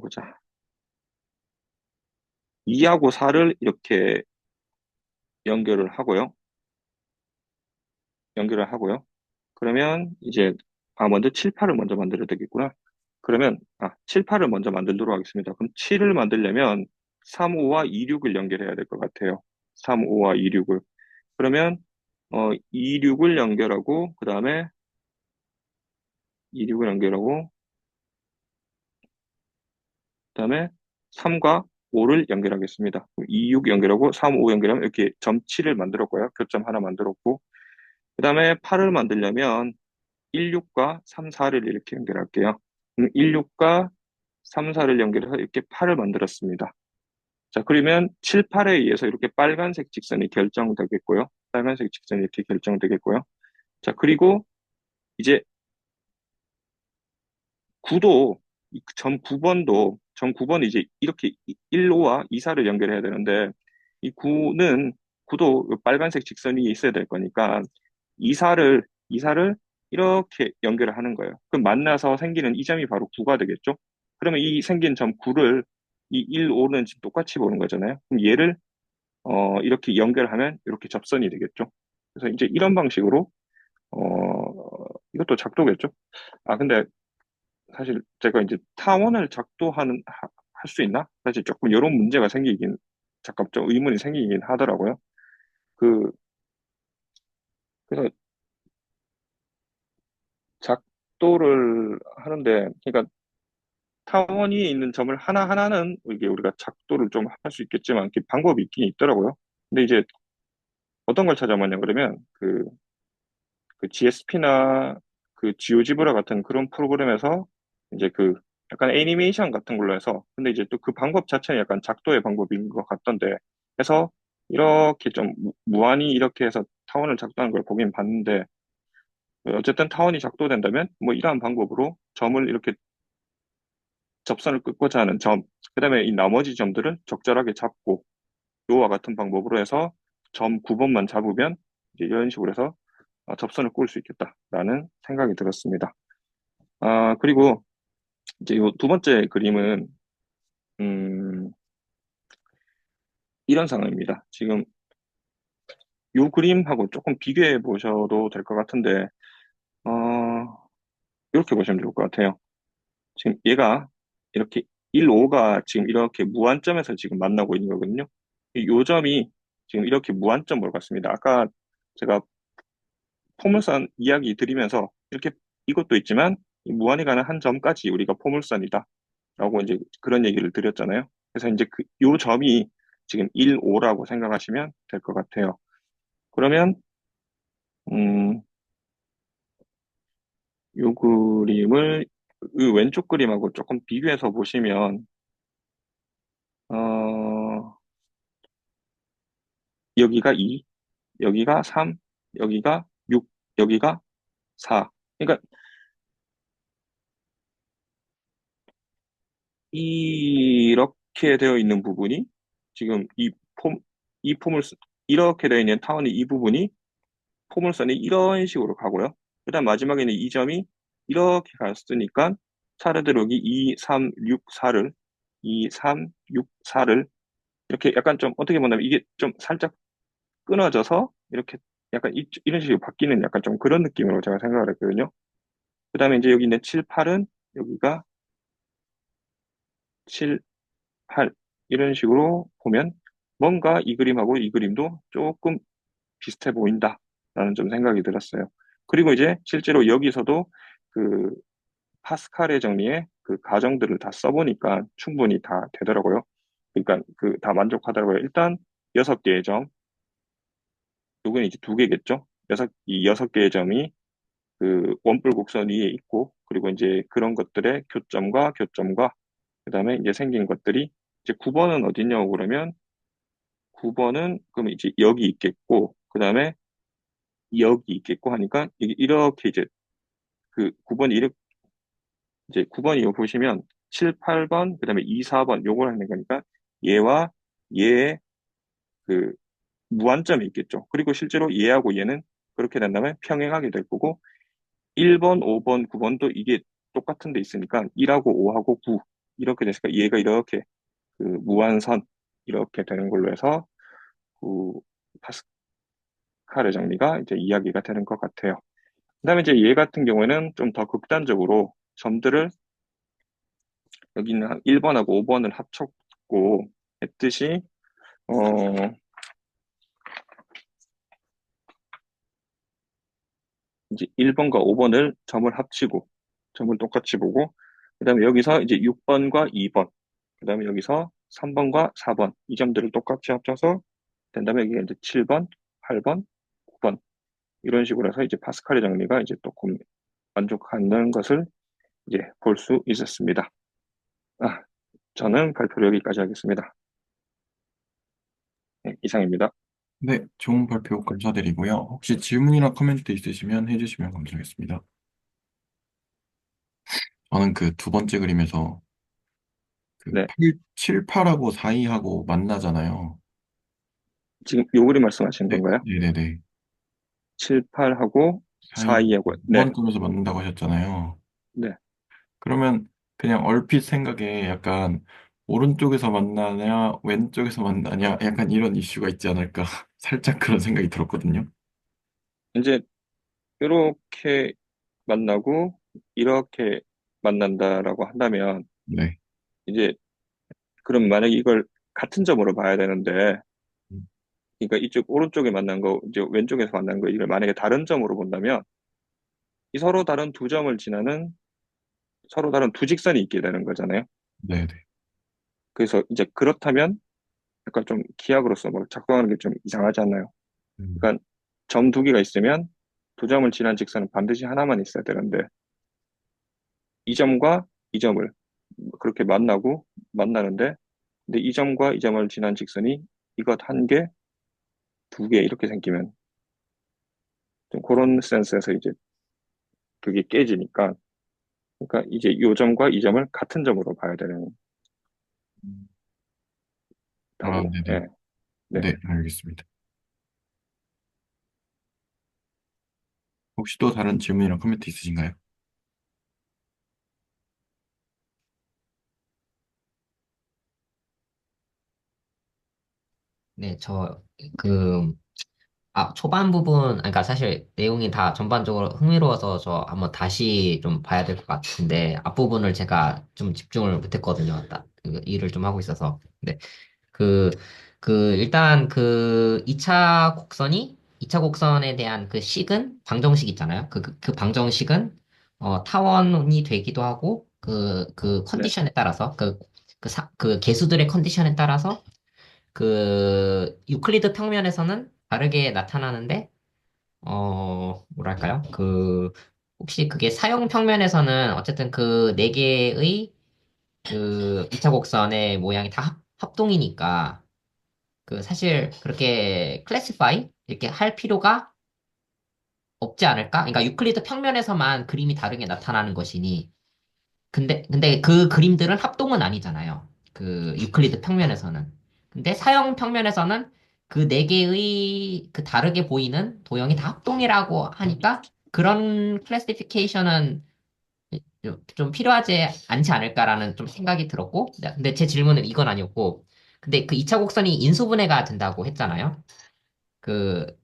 보자. 2하고 4를 이렇게 연결을 하고요. 연결을 하고요. 그러면 이제 먼저 7, 8을 먼저 만들어야 되겠구나. 그러면 7, 8을 먼저 만들도록 하겠습니다. 그럼 7을 만들려면 3, 5와 2, 6을 연결해야 될 것 같아요. 3, 5와 2, 6을. 그러면 2, 6을 연결하고 그다음에 2, 6을 연결하고 그다음에 3과 5를 연결하겠습니다. 2, 6 연결하고 3, 5 연결하면 이렇게 점 7을 만들었고요. 교점 하나 만들었고 그다음에 8을 만들려면 1, 6과 3, 4를 이렇게 연결할게요. 1, 6과 3, 4를 연결해서 이렇게 8을 만들었습니다. 자, 그러면 7, 8에 의해서 이렇게 빨간색 직선이 결정되겠고요. 빨간색 직선이 이렇게 결정되겠고요. 자, 그리고 이제 9도 점 9번이 이제 이렇게 1호와 2사를 연결해야 되는데, 이 9도 빨간색 직선 위에 있어야 될 거니까, 2사를 이렇게 연결을 하는 거예요. 그럼 만나서 생기는 이 점이 바로 9가 되겠죠? 그러면 이 생긴 점 9를 이 1, 5는 지금 똑같이 보는 거잖아요. 그럼 얘를 이렇게 연결하면 이렇게 접선이 되겠죠. 그래서 이제 이런 방식으로 이것도 작도겠죠. 아, 근데 사실 제가 이제 타원을 할 수 있나? 사실 조금 이런 문제가 생기긴, 잠깐 좀 의문이 생기긴 하더라고요. 그, 그래서 작도를 하는데, 그러니까 타원 위에 있는 점을 하나하나는 이게 우리가 작도를 좀 할 수 있겠지만, 이렇게 방법이 있긴 있더라고요. 근데 이제 어떤 걸 찾아봤냐 그러면, 그 GSP나 그 지오지브라 같은 그런 프로그램에서 이제 그 약간 애니메이션 같은 걸로 해서, 근데 이제 또 그 방법 자체는 약간 작도의 방법인 것 같던데, 해서 이렇게 좀 무한히 이렇게 해서 타원을 작도하는 걸 보긴 봤는데, 어쨌든 타원이 작도된다면 뭐 이러한 방법으로 점을 이렇게 접선을 끊고자 하는 점, 그다음에 이 나머지 점들을 적절하게 잡고 요와 같은 방법으로 해서 점 9번만 잡으면 이제 이런 식으로 해서 접선을 꿀 수 있겠다라는 생각이 들었습니다. 아, 그리고 이제 요 두 번째 그림은, 음, 이런 상황입니다. 지금 요 그림하고 조금 비교해 보셔도 될 것 같은데, 이렇게 보시면 좋을 것 같아요. 지금 얘가 이렇게 1, 5가 지금 이렇게 무한점에서 지금 만나고 있는 거거든요. 요 점이 지금 이렇게 무한점으로 갔습니다. 아까 제가 포물선 이야기 드리면서 이렇게 이것도 있지만 이 무한히 가는 한 점까지 우리가 포물선이다. 라고 이제 그런 얘기를 드렸잖아요. 그래서 이제 요 점이 지금 1, 5라고 생각하시면 될 것 같아요. 그러면, 음, 요 그림을 이 왼쪽 그림하고 조금 비교해서 보시면, 어, 여기가 2, 여기가 3, 여기가 6, 여기가 4. 그러니까 이렇게 되어 있는 부분이 지금 이 폼을, 이렇게 되어 있는 타원이 이 부분이 포물선이 이런 식으로 가고요. 그다음 마지막에는 이 점이 이렇게 갔으니까 차례대로 여기 2, 3, 6, 4를 2, 3, 6, 4를 이렇게 약간 좀 어떻게 보면 이게 좀 살짝 끊어져서 이렇게 약간 이런 식으로 바뀌는 약간 좀 그런 느낌으로 제가 생각을 했거든요. 그다음에 이제 여기 있는 7, 8은 여기가 7, 8 이런 식으로 보면 뭔가 이 그림하고 이 그림도 조금 비슷해 보인다라는 좀 생각이 들었어요. 그리고 이제 실제로 여기서도 그 파스칼의 정리에 그 가정들을 다 써보니까 충분히 다 되더라고요. 그러니까 그 다 만족하더라고요. 일단 6개의 점, 요건 이제 2개겠죠. 이 6개의 점이 그 원뿔 곡선 위에 있고, 그리고 이제 그런 것들의 교점과, 그 다음에 이제 생긴 것들이 이제 9번은 어딨냐고 그러면 9번은 그럼 이제 여기 있겠고, 그 다음에 여기 있겠고 하니까 이렇게 이제 그 9번이 이렇게 이제 9번 이거 보시면 7, 8번 그다음에 2, 4번 요걸 하는 거니까 얘와 얘의 그 무한점이 있겠죠. 그리고 실제로 얘하고 얘는 그렇게 된다면 평행하게 될 거고 1번, 5번, 9번도 이게 똑같은 데 있으니까 1하고 5하고 9 이렇게 됐으니까 얘가 이렇게 그 무한선 이렇게 되는 걸로 해서 그 파스칼의 정리가 이제 이야기가 되는 것 같아요. 그다음에 이제 얘 같은 경우에는 좀 더 극단적으로 점들을 여기는 1번하고 5번을 합쳤고 했듯이 어 이제 1번과 5번을 점을 합치고 점을 똑같이 보고 그다음에 여기서 이제 6번과 2번 그다음에 여기서 3번과 4번 이 점들을 똑같이 합쳐서 된다면 여기가 이제 7번, 8번, 9번 이런 식으로 해서 이제 파스칼의 정리가 이제 조금 만족하는 것을 이제 볼 수 있었습니다. 아, 저는 발표를 여기까지 하겠습니다. 네, 이상입니다. 네, 좋은 발표 감사드리고요. 혹시 질문이나 코멘트 있으시면 해주시면 감사하겠습니다. 저는 그 두 번째 그림에서 그 네. 8, 7, 8하고 4, 2하고 만나잖아요. 지금 요 그림 말씀하시는 네, 건가요? 네네네. 7, 8하고 4, 2, 4, 2하고, 네. 무한점에서 만난다고 하셨잖아요. 네. 그러면 그냥 얼핏 생각에 약간 오른쪽에서 만나냐, 왼쪽에서 만나냐, 약간 이런 이슈가 있지 않을까. 살짝 그런 생각이 들었거든요. 이제 이렇게 만나고 이렇게 만난다라고 한다면 네. 이제 그럼 만약에 이걸 같은 점으로 봐야 되는데 음, 그러니까 이쪽 오른쪽에 만난 거 이제 왼쪽에서 만난 거 이걸 만약에 다른 점으로 본다면 이 서로 다른 두 점을 지나는 서로 다른 두 직선이 있게 되는 거잖아요. 네네. 그래서 이제 그렇다면 약간 좀 기하학으로서 뭐 작동하는 게 좀 이상하지 않나요? 음, 그러니까 점 두 개가 있으면 두 점을 지난 직선은 반드시 하나만 있어야 되는데 이 점과 이 점을 그렇게 만나는데 근데 이 점과 이 점을 지난 직선이 이것 한 개, 두 개 이렇게 생기면 좀 그런 센스에서 이제 그게 깨지니까 그러니까 이제 이 점과 이 점을 같은 점으로 봐야 되는 음. 아, 다고 네네. 예, 네. 네, 알겠습니다. 혹시 또 다른 질문이나 코멘트 있으신가요? 네, 초반 부분, 그러니까 사실 내용이 다 전반적으로 흥미로워서 저 한번 다시 좀 봐야 될 것 같은데, 앞부분을 제가 좀 집중을 못했거든요. 그 일을 좀 하고 있어서. 네. 그, 일단 2차 곡선에 대한 그 식은, 방정식 있잖아요. 그 방정식은, 타원이 되기도 하고, 네. 컨디션에 따라서, 그 개수들의 컨디션에 따라서, 유클리드 평면에서는 다르게 나타나는데, 뭐랄까요? 혹시 그게 사용 평면에서는 어쨌든 그 네 개의 2차 곡선의 모양이 다 합동이니까, 사실 그렇게 클래시파이? 이렇게 할 필요가 없지 않을까? 그러니까 유클리드 평면에서만 그림이 다르게 나타나는 것이니, 근데 그 그림들은 합동은 아니잖아요. 그 유클리드 평면에서는. 근데 사형 평면에서는 그 네 개의 그 다르게 보이는 도형이 다 합동이라고 하니까 그런 클래시피케이션은 좀 필요하지 않지 않을까라는 좀 생각이 들었고, 근데 제 질문은 이건 아니었고, 근데 그 2차 곡선이 인수분해가 된다고 했잖아요.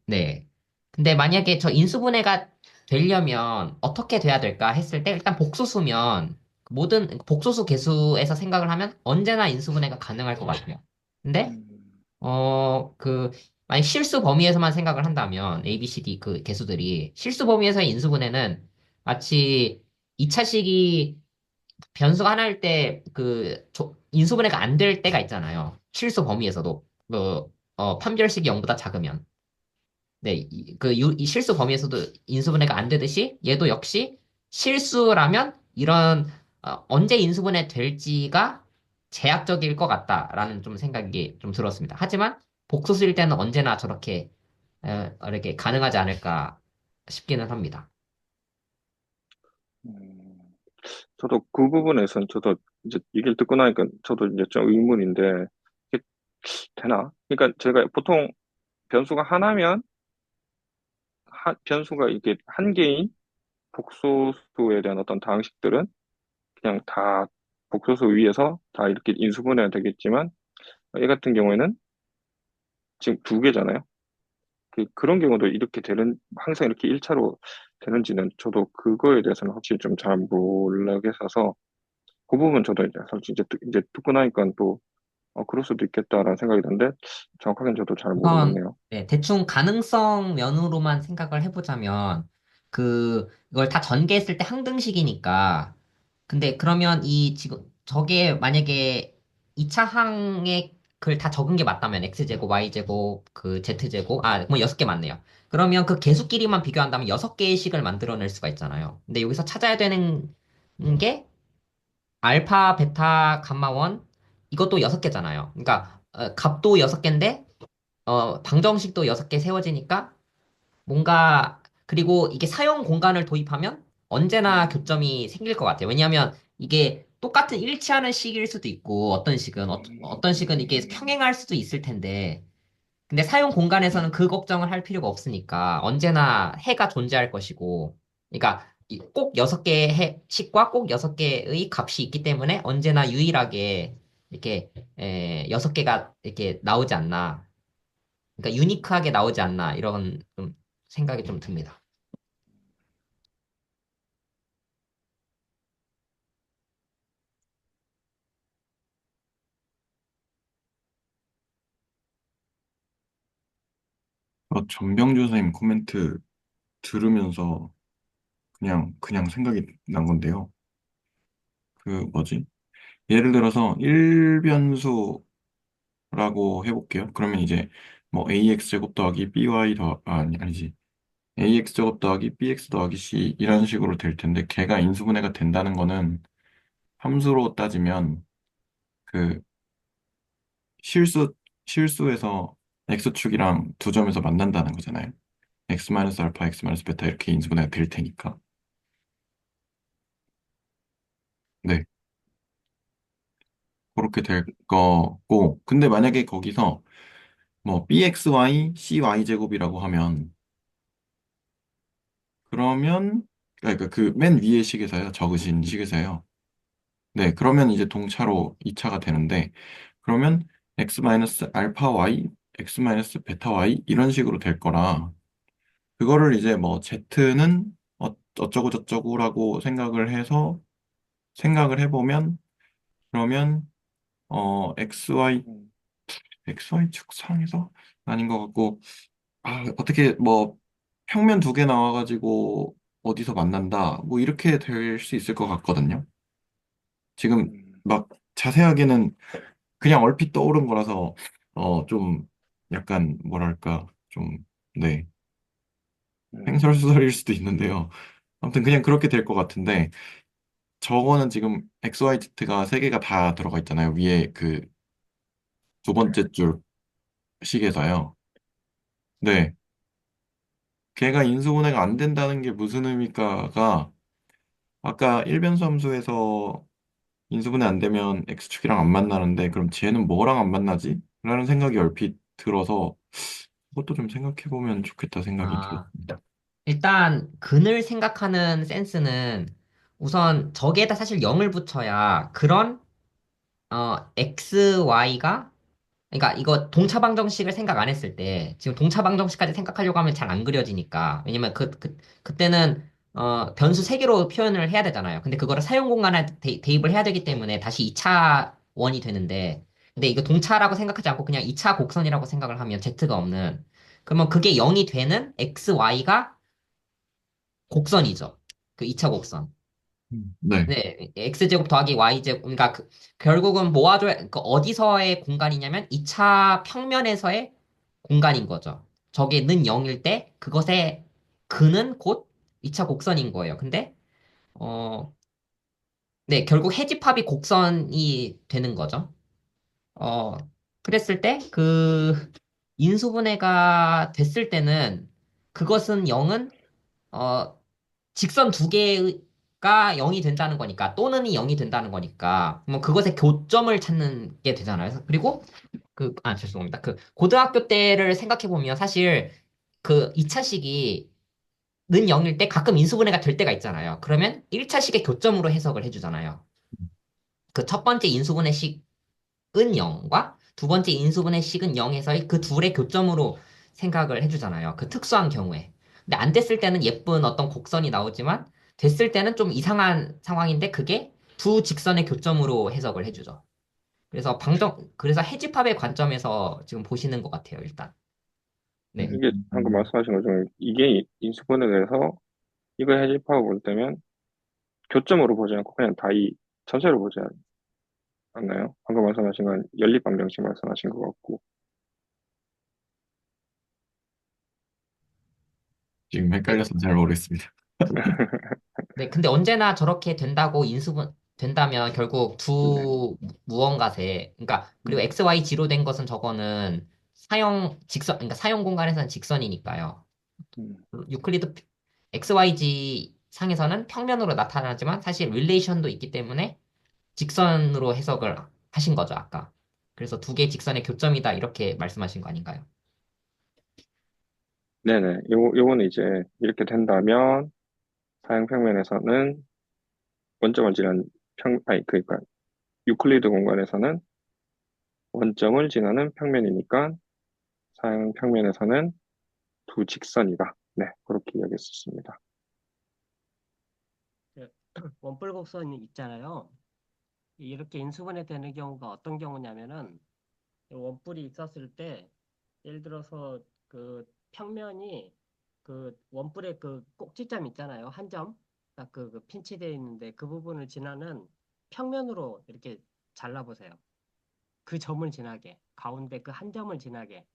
네. 근데 만약에 저 인수분해가 되려면 어떻게 돼야 될까 했을 때 일단 복소수면 모든 복소수 계수에서 생각을 하면 언제나 인수분해가 가능할 것 같아요. 근데 음, 만약 실수 범위에서만 생각을 한다면 A, B, C, D 그 개수들이 실수 범위에서의 인수분해는 마치 2차식이 변수가 하나일 때 인수분해가 안 될 때가 있잖아요. 실수 범위에서도 판별식이 0보다 작으면. 네, 이 실수 범위에서도 인수분해가 안 되듯이 얘도 역시 실수라면 이런 언제 인수분해 될지가 제약적일 것 같다라는 좀 생각이 좀 들었습니다. 하지만 복소수일 때는 언제나 저렇게 이렇게 가능하지 않을까 싶기는 합니다. 음, 저도 그 부분에선 저도 이제 얘기를 듣고 나니까 저도 이제 좀 의문인데 이게 되나? 그러니까 제가 보통 변수가 하나면 변수가 이게 한 개인 복소수에 대한 어떤 다항식들은 그냥 다 복소수 위에서 다 이렇게 인수분해가 되겠지만 얘 같은 경우에는 지금 두 개잖아요. 그런 경우도 이렇게 항상 이렇게 1차로 되는지는 저도 그거에 대해서는 확실히 좀 잘 모르겠어서 그 부분 저도 이제 사실 이제 듣고 나니까 또 그럴 수도 있겠다라는 생각이 드는데 정확하게는 저도 잘 우선 모르겠네요. 네, 대충 가능성 면으로만 생각을 해보자면 이걸 다 전개했을 때 항등식이니까 근데 그러면 지금 저게 만약에 2차 항에 그걸 다 적은 게 맞다면 x제곱, y제곱, z제곱, 뭐 6개 맞네요. 그러면 그 개수끼리만 비교한다면 6개의 식을 만들어낼 수가 있잖아요. 근데 여기서 찾아야 되는 게 알파, 베타, 감마, 원 이것도 6개잖아요. 그러니까 값도 6개인데 방정식도 6개 세워지니까 그리고 이게 사용 공간을 도입하면 언제나 음, 교점이 생길 것 같아요. 왜냐하면 이게 똑같은 일치하는 식일 수도 있고 어떤 식은 이게 평행할 수도 있을 텐데 근데 사용 공간에서는 그 걱정을 할 필요가 없으니까 언제나 해가 존재할 것이고 그러니까 꼭 6개의 식과 꼭 6개의 값이 있기 때문에 언제나 유일하게 이렇게 6개가 이렇게 나오지 않나 그러니까 유니크하게 나오지 않나 이런 좀 생각이 좀 듭니다. 전병주 선생님 코멘트 들으면서 그냥 생각이 난 건데요. 그 뭐지? 예를 들어서 1변수라고 해볼게요. 그러면 이제 뭐 ax 제곱 더하기 by 아니지. ax 제곱 더하기 bx 더하기 c 이런 식으로 될 텐데 걔가 인수분해가 된다는 거는 함수로 따지면 그 실수 실수에서 x축이랑 두 점에서 만난다는 거잖아요. x 알파 x 베타 이렇게 인수분해가 될 테니까. 네. 그렇게 될 거고 근데 만약에 거기서 뭐 bxy cy 제곱이라고 하면 그러면 그러니까 그 맨 위의 식에서요. 적으신 식에서요. 네, 그러면 이제 동차로 2차가 되는데 그러면 x 알파 y, x 베타 y 이런 식으로 될 거라 그거를 이제 뭐 z는 어쩌고 저쩌고라고 생각을 해보면 그러면 음, xy 축상에서 아닌 것 같고 어떻게 뭐 평면 두 개 나와가지고 어디서 만난다 뭐 이렇게 될 수 있을 것 같거든요. 지금 음, 막 자세하게는 그냥 얼핏 떠오른 거라서 좀 약간 뭐랄까 좀 네, 음, 횡설수설일 수도 있는데요. 아무튼 그냥 그렇게 될 것 같은데 저거는 지금 XYZ가 세 개가 다 들어가 있잖아요. 위에 그 두 번째 줄 식에서요. 네. 걔가 인수분해가 안 된다는 게 무슨 의미일까가 아까 일변수 함수에서 인수분해 안 되면 X축이랑 안 만나는데 그럼 쟤는 뭐랑 안 만나지? 라는 생각이 얼핏 들어서 그것도 좀 생각해보면 좋겠다 생각이 아, 들었습니다. 일단 근을 생각하는 센스는 우선 저기에다 사실 0을 붙여야 그런 x, y가 그러니까 이거 동차방정식을 생각 안 했을 때 지금 동차방정식까지 생각하려고 하면 잘 안 그려지니까 왜냐면 그때는 변수 3개로 표현을 해야 되잖아요. 근데 그거를 사용 공간에 대입을 해야 되기 때문에 다시 2차 원이 되는데 근데 이거 동차라고 생각하지 않고 그냥 2차 곡선이라고 생각을 하면 z가 없는 그러면 그게 0이 되는 x, y가 곡선이죠. 그 2차 곡선. 네. 네, x제곱 더하기 y제곱, 그러니까 결국은 모아줘야, 그 어디서의 공간이냐면 2차 평면에서의 공간인 거죠. 저게 는 0일 때 그것의 근은 곧 2차 곡선인 거예요. 근데, 어, 네, 결국 해집합이 곡선이 되는 거죠. 어, 그랬을 때 인수분해가 됐을 때는 그것은 0은, 어, 직선 두 개가 0이 된다는 거니까 또는이 0이 된다는 거니까 뭐 그것의 교점을 찾는 게 되잖아요. 그리고 죄송합니다. 그 고등학교 때를 생각해 보면 사실 그 2차식이 는 0일 때 가끔 인수분해가 될 때가 있잖아요. 그러면 1차식의 교점으로 해석을 해주잖아요. 그 첫 번째 인수분해 식은 0과 두 번째 인수분해 식은 0에서의 그 둘의 교점으로 생각을 해주잖아요. 그 특수한 경우에. 근데 안 됐을 때는 예쁜 어떤 곡선이 나오지만 됐을 때는 좀 이상한 상황인데 그게 두 직선의 교점으로 해석을 해주죠. 그래서 해집합의 관점에서 지금 보시는 것 같아요, 일단. 네. 이게 방금 말씀하신 것처럼 이게 인수분해에서 이거 해집하고 볼 때면 교점으로 보지 않고 그냥 다 이 전체로 보지 않나요? 방금 말씀하신 건 연립방정식 말씀하신 것 같고. 지금 네. 헷갈려서 잘 모르겠습니다. 네, 근데 언제나 저렇게 된다면 결국 네. 두 무언가세, 그러니까, 그리고 음, XY 로 된 것은 저거는 그러니까 사용 공간에서는 직선이니까요. 음, 유클리드 XYG 상에서는 평면으로 나타나지만 사실 릴레이션도 있기 때문에 직선으로 해석을 하신 거죠, 아까. 그래서 두 개의 직선의 교점이다 이렇게 말씀하신 거 아닌가요? 네네. 요거는 이제 이렇게 된다면 사형 평면에서는 원점을 지나는 그러니까 유클리드 공간에서는 원점을 지나는 평면이니까 사형 평면에서는 두 직선이다. 네, 그렇게 이야기했었습니다. 그 원뿔 곡선이 있잖아요. 이렇게 인수분해 되는 경우가 어떤 경우냐면은 원뿔이 있었을 때 예를 들어서 그 평면이 그 원뿔의 그 꼭지점 있잖아요. 한 점. 딱 그 핀치되어 있는데 그 부분을 지나는 평면으로 이렇게 잘라보세요. 그 점을 지나게. 가운데 그 한 점을 지나게.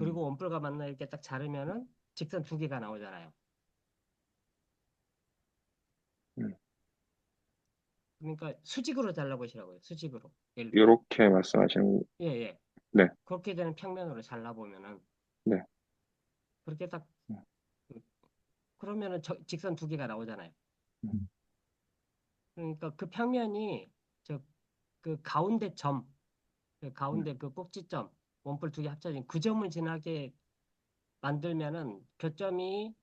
음, 그리고 원뿔과 만나 이렇게 딱 자르면은 직선 두 개가 나오잖아요. 음. 그러니까 수직으로 잘라보시라고요. 수직으로. 예를 들어. 요렇게 말씀하시는, 예, 예. 네, 그렇게 되는 평면으로 잘라보면은 네. 그렇게 딱 음, 그러면은 직선 두 개가 나오잖아요. 음, 그러니까 그 평면이 저 그 가운데 점, 그 음, 가운데 그 꼭지점, 원뿔 두 개 합쳐진 그 점을 지나게 만들면은 교점이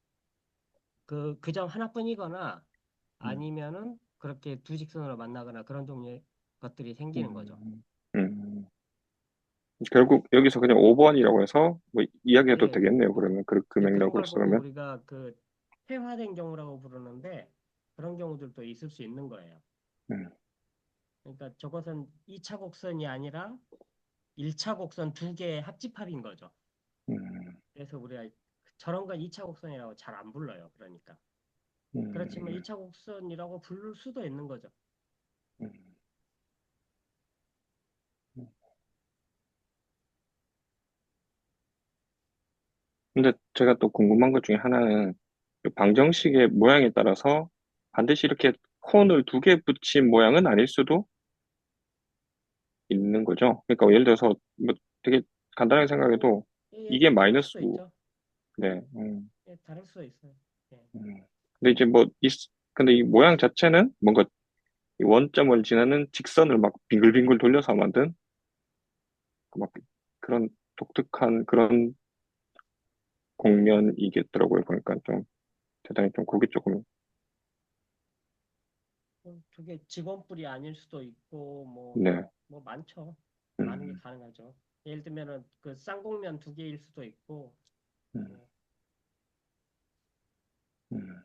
그 점 하나뿐이거나 음, 아니면은 그렇게 두 직선으로 만나거나 그런 종류의 것들이 생기는 거죠. 음, 음. 결국 여기서 그냥 5번이라고 해서 뭐 이야기해도 예, 되겠네요. 그러면 그 예, 그런 맥락으로 걸 보고 쓰면. 우리가 그 퇴화된 경우라고 부르는데 그런 경우들도 있을 수 있는 거예요. 음, 그러니까 저것은 2차 곡선이 아니라 1차 곡선 두 개의 합집합인 거죠. 음, 그래서 우리가 저런 건 2차 곡선이라고 잘 안 불러요. 그러니까. 그렇지만 음, 2차 곡선이라고 부를 수도 있는 거죠. 음, 음. 근데 제가 또 궁금한 것 중에 하나는 이 방정식의 모양에 따라서 반드시 이렇게 콘을 두 개 붙인 모양은 아닐 수도 있는 거죠. 그러니까 예를 들어서 뭐 되게 간단하게 뭐, 생각해도 예, 예, 이게 다를 마이너스 수도 5, 있죠. 네, 예, 다를 수도 있어요. 예. 근데 이제 뭐, 근데 이 모양 자체는 뭔가 이 원점을 지나는 직선을 막 빙글빙글 돌려서 만든 그막 그런 독특한 그런 공면이겠더라고요. 보니까 좀 대단히 좀 그게 조금, 그게 직원뿔이 아닐 수도 있고, 네, 뭐 많죠. 많은 게 음, 가능하죠. 예를 들면은 그 쌍곡면 두 개일 수도 있고, 음, 뭐 음,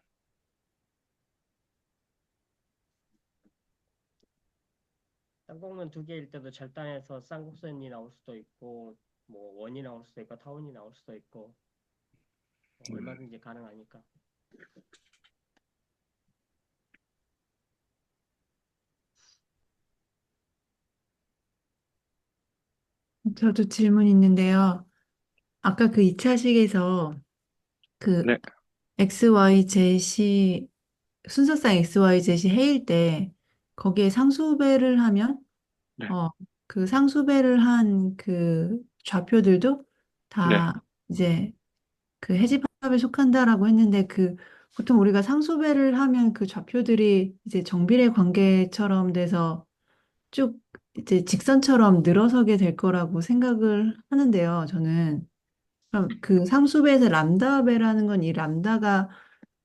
쌍곡면 두 개일 때도 절단해서 쌍곡선이 나올 수도 있고, 뭐 원이 나올 수도 있고, 타원이 나올 수도 있고, 얼마든지 가능하니까. 저도 질문 있는데요. 아까 그 2차식에서 그 네, XYZ이 순서상 XYZ이 해일 때 거기에 상수배를 하면 네, 어, 그 상수배를 한 그 좌표들도 네, 다 이제 그 해집합에 속한다라고 했는데 그 보통 우리가 상수배를 하면 그 좌표들이 이제 정비례 관계처럼 돼서 쭉 이제 직선처럼 늘어서게 될 거라고 생각을 하는데요. 저는 그럼 그 상수배에서 람다배라는 건 이 람다가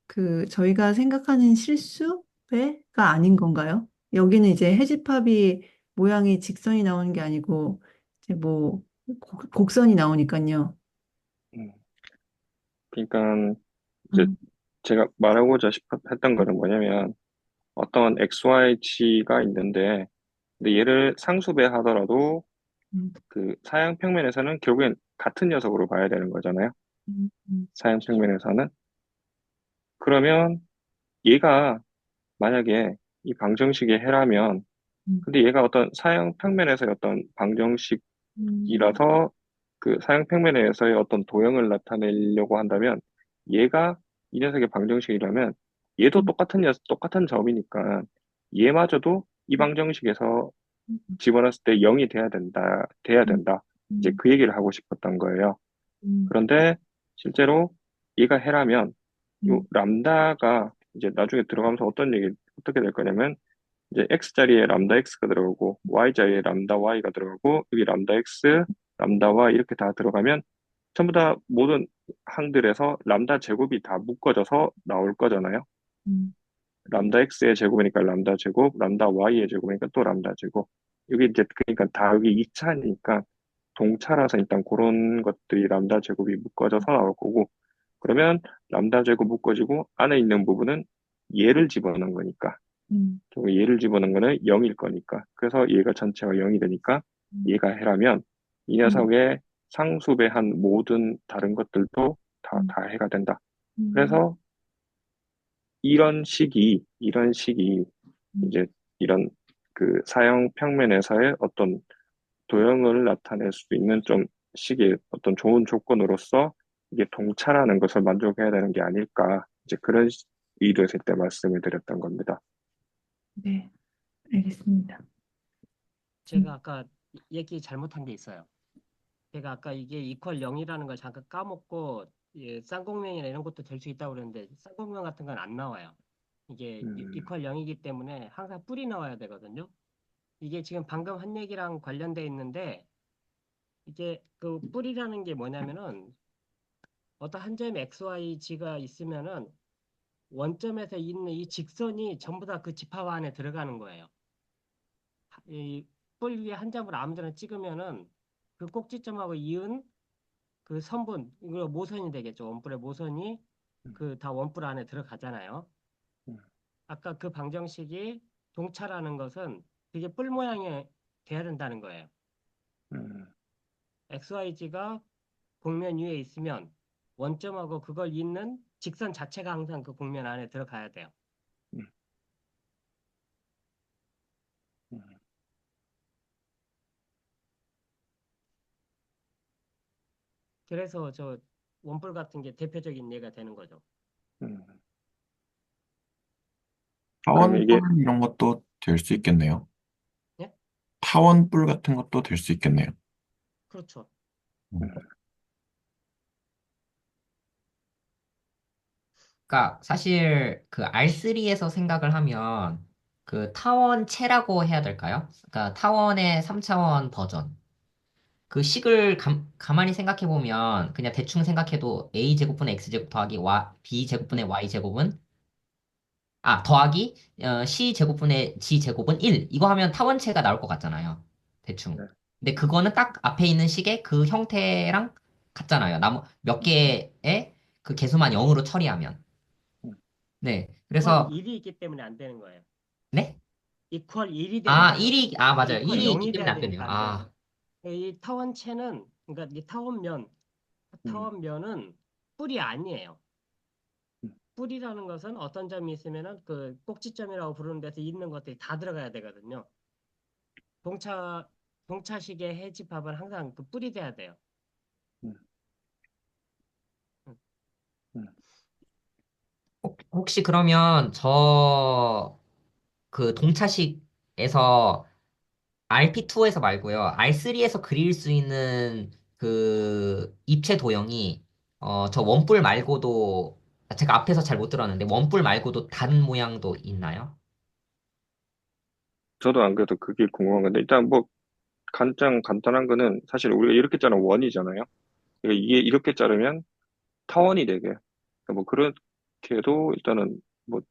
그 저희가 생각하는 실수배가 아닌 건가요? 여기는 이제 해집합이 모양이 직선이 나오는 게 아니고 이제 뭐 곡선이 나오니까요. 음. 그러니까 이제 음, 제가 말하고자 했던 거는 뭐냐면 어떤 XY치가 있는데 근데 얘를 상수배하더라도 음, 그 사양 평면에서는 결국엔 같은 녀석으로 봐야 되는 거잖아요. 음, 음, 사양 평면에서는. 그러면 얘가 만약에 이 방정식의 해라면, 음, 근데 얘가 어떤 사양 평면에서의 어떤 방정식이라서 음, 그 사양 평면에서의 어떤 도형을 나타내려고 한다면 얘가 이 녀석의 방정식이라면 얘도 음, 똑같은 점이니까 얘마저도 이 방정식에서 음, 집어넣었을 때 0이 돼야 음, 된다. 이제 음, 그 얘기를 하고 싶었던 거예요. 음, 그런데 실제로 얘가 해라면 요 음, 람다가 이제 나중에 들어가면서 어떻게 될 거냐면, 이제 x 자리에 람다 x가 들어가고, y 자리에 람다 y가 들어가고, 여기 람다 x, 람다 y 이렇게 다 들어가면, 전부 다 모든 항들에서 람다 제곱이 다 묶어져서 나올 거잖아요. 음, 람다 x의 제곱이니까 람다 제곱, 람다 y의 제곱이니까 또 람다 제곱. 여기 이제 그러니까 다 여기 2차니까 동차라서 일단 그런 것들이 람다 제곱이 묶어져서 나올 거고, 그러면 람다 제곱 묶어지고 안에 있는 부분은 얘를 집어넣은 거니까, 음, 또 얘를 집어넣은 거는 0일 거니까, 그래서 얘가 전체가 0이 되니까 음, 얘가 해라면 이 음, 녀석의 상수배 한 모든 다른 것들도 음, 다 해가 된다. 음, 그래서 이런 식이 음, 이제 이런 그 사형 평면에서의 어떤 도형을 나타낼 수 있는 좀 식의 어떤 좋은 조건으로서 이게 동차라는 것을 만족해야 되는 게 아닐까. 이제 그런 의도에서 때 말씀을 드렸던 겁니다. 네, 알겠습니다. 제가 아까 얘기 잘못한 게 있어요. 제가 아까 이게 이퀄 0이라는 걸 잠깐 까먹고 예, 쌍곡면이나 이런 것도 될 수 있다고 그랬는데 쌍곡면 같은 건 안 나와요. 이게 음, 이퀄 0이기 때문에 항상 뿔이 나와야 되거든요. 이게 지금 방금 한 얘기랑 관련돼 있는데 이게 그 뿔이라는 게 뭐냐면은 어떤 한 점에 XYG가 있으면은 원점에서 있는 이 직선이 전부 다 그 집합 안에 들어가는 거예요. 이 뿔 위에 한 점을 아무데나 찍으면은 그 꼭지점하고 이은 그 선분, 이거 모선이 되겠죠. 원뿔의 모선이 음, 그 다 원뿔 안에 들어가잖아요. 음, 아까 그 방정식이 동차라는 것은 그게 뿔 모양이 돼야 된다는 거예요. 음, XYG가 곡면 위에 있으면 원점하고 그걸 잇는 직선 자체가 항상 그 곡면 안에 들어가야 돼요. 음, 음, 그래서 저 원뿔 같은 게 대표적인 예가 되는 거죠. 음. 그러면 타원뿔 이게 이런 것도 될 수 있겠네요. 예? 타원뿔 같은 것도 될 수 있겠네요. 그렇죠. 음. 음, 그러니까 사실 그 R3에서 생각을 하면 그 타원체라고 해야 될까요? 그러니까 타원의 3차원 버전. 그 식을 가만히 생각해 보면 그냥 대충 생각해도 a제곱분의 x제곱 더하기 b제곱분의 y제곱은 더하기 c제곱분의 g제곱은 1. 이거 하면 타원체가 나올 것 같잖아요. 대충. 네. 근데 그거는 딱 앞에 있는 식의 그 형태랑 같잖아요. 나무 몇 개의 그 개수만 0으로 처리하면. 음, 네. 이퀄 그래서 1이 있기 때문에 안 되는 거예요. 네? 이퀄 1이 돼야 돼요. 맞아요. 이퀄 1이 있기 0이 때문에 돼야 안 되네요. 되니까 안 돼요. 이 타원체는 그러니까 이 음, 타원면은 뿔이 아니에요. 음, 뿔이라는 것은 어떤 점이 있으면은 그 꼭지점이라고 부르는 데서 있는 것들이 다 들어가야 되거든요. 동차 동차식의 해집합은 항상 그 뿔이 돼야 돼요. 음, 음. 음. 혹시 그러면 저 그 동차식에서 RP2에서 말고요. R3에서 그릴 수 있는 그 입체 도형이 저 원뿔 말고도 제가 앞에서 잘 못 들었는데 원뿔 말고도 다른 모양도 있나요? 저도 안 그래도 그게 궁금한 건데, 일단 뭐, 간단한 거는 사실 우리가 이렇게 자르면 원이잖아요. 그러니까 이게 이렇게 자르면 타원이 되게. 그러니까 뭐, 그렇게 해도 일단은 뭐,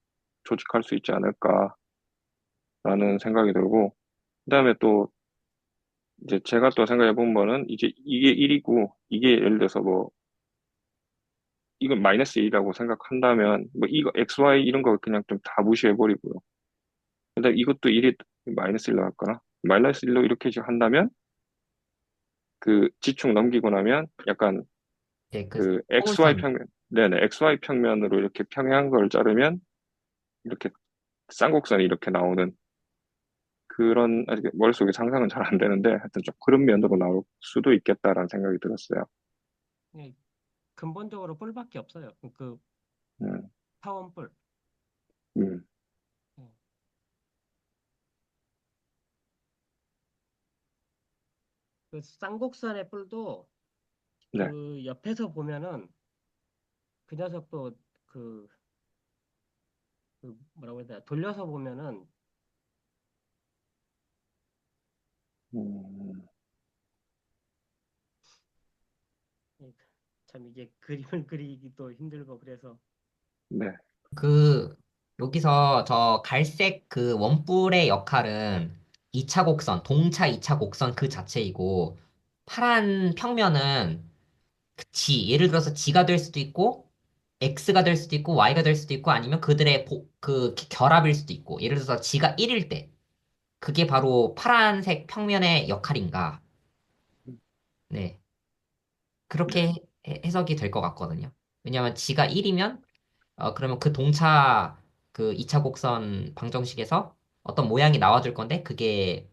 조직할 수 있지 않을까라는 생각이 들고, 그 다음에 또, 이제 제가 또 생각해 본 거는, 이제 이게 1이고, 이게 예를 들어서 뭐, 이건 마이너스 1이라고 생각한다면, 뭐, 이거, XY 이런 거 그냥 좀 다 무시해버리고요. 근데 이것도 1이 마이너스 1로 할거나 마이너스 1로 이렇게 한다면, 그 지축 넘기고 나면 약간 네, 그 그 XY 포물선. 평면, 네네, XY 평면으로 이렇게 평행한 걸 자르면 이렇게 쌍곡선이 이렇게 나오는 그런, 아직 머릿속에 상상은 잘 안 되는데 하여튼 좀 그런 면으로 나올 수도 있겠다라는 생각이 들었어요. 예, 근본적으로 뿔밖에 없어요. 그 음, 타원뿔. 음, 예. 그 쌍곡선의 뿔도 네, 그 옆에서 보면은 그 녀석도 그, 그 뭐라고 해야 되나 돌려서 보면은 음, 이- 참 이게 그림을 그리기도 힘들고 그래서 네, 그, 여기서 저 갈색 그 원뿔의 역할은 2차 곡선, 동차 2차 곡선 그 자체이고, 파란 평면은 예를 들어서 G가 될 수도 있고, X가 될 수도 있고, Y가 될 수도 있고, 아니면 그들의 그 결합일 수도 있고, 예를 들어서 G가 1일 때, 그게 바로 파란색 평면의 역할인가. 네. 네, 그렇게 해석이 될 것 같거든요. 왜냐하면 G가 1이면, 그러면 그 동차 그 2차 곡선 방정식에서 어떤 모양이 나와줄 건데, 그게,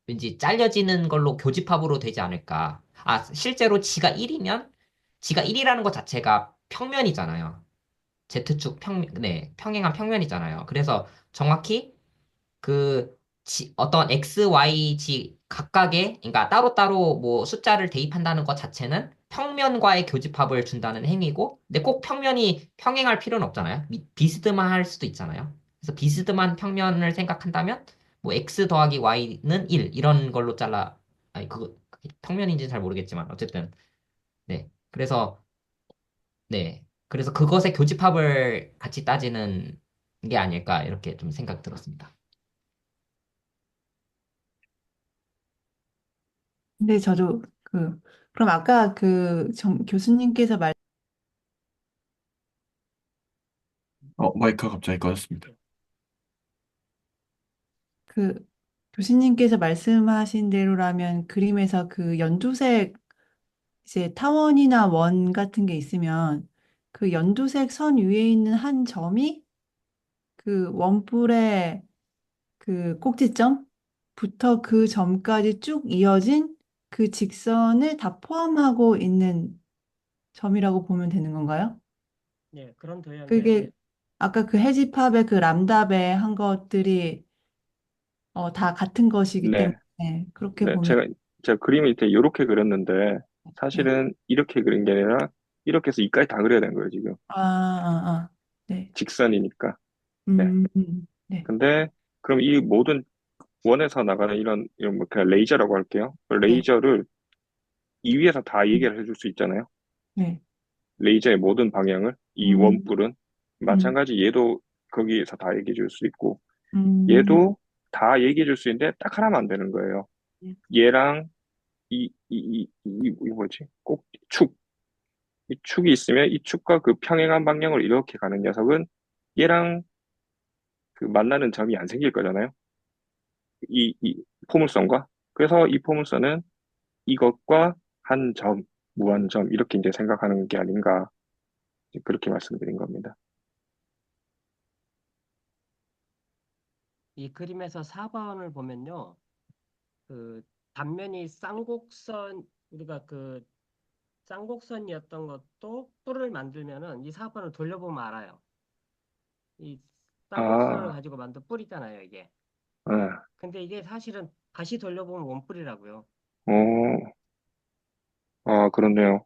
왠지 잘려지는 걸로 교집합으로 되지 않을까. 아, 실제로 G가 1이면, G가 1이라는 것 자체가 평면이잖아요. Z축 네, 평행한 평면이잖아요. 그래서 정확히 그 어떤 x, y, g 각각의 그러니까 따로따로 뭐 숫자를 대입한다는 것 자체는 평면과의 교집합을 준다는 행위고, 근데 꼭 평면이 평행할 필요는 없잖아요. 비스듬한 할 수도 있잖아요. 그래서 비스듬한 평면을 생각한다면 뭐 x 더하기 y는 1 이런 걸로 잘라 아니 그게 평면인지 잘 모르겠지만 어쨌든 네. 그래서 그것의 교집합을 같이 따지는 게 아닐까 이렇게 좀 생각 들었습니다. 근데 저도 그럼 아까 교수님께서 마이크가 갑자기 꺼졌습니다. 그 교수님께서 말씀하신 대로라면 그림에서 그 연두색 이제 타원이나 원 같은 게 있으면 그 연두색 선 위에 있는 한 점이 그 원뿔의 그 꼭지점부터 그 점까지 쭉 이어진 그 직선을 다 포함하고 있는 점이라고 보면 되는 건가요? 예, 그런 도형이에요. 그게 예. 아까 그 해집합의 그 람답의 한 것들이 다 같은 것이기 네, 때문에 그렇게 네. 보면 제가 그림을 때 이렇게 그렸는데, 네. 사실은 이렇게 그린 게 아니라, 이렇게 해서 이까지 다 그려야 되는 거예요, 지금. 네. 직선이니까. 네. 네. 근데, 그럼 이 모든 원에서 나가는 이런 뭐 그냥 레이저라고 할게요. 그 네. 레이저를 이 위에서 다 얘기를 해줄 수 있잖아요. 네. 레이저의 모든 방향을, 이 음, 원뿔은. 음, 마찬가지 얘도 거기에서 다 얘기해 줄 수 있고, 음, 얘도 다 얘기해 줄 수 있는데 딱 하나만 안 되는 거예요. 얘랑 이 뭐지? 꼭 축. 이 축이 있으면 이 축과 그 평행한 방향으로 이렇게 가는 녀석은 얘랑 그 만나는 점이 안 생길 거잖아요. 이 포물선과. 그래서 이 포물선은 이것과 한 점, 무한점, 이렇게 이제 생각하는 게 아닌가. 이제 그렇게 말씀드린 겁니다. 이 그림에서 4번을 보면요. 그 단면이 쌍곡선 우리가 그 쌍곡선이었던 것도 뿔을 만들면은 이 4번을 돌려보면 알아요. 이 쌍곡선을 아, 가지고 만든 뿔 있잖아요, 이게. 아, 근데 이게 사실은 다시 돌려보면 원뿔이라고요. 어, 아, 그렇네요.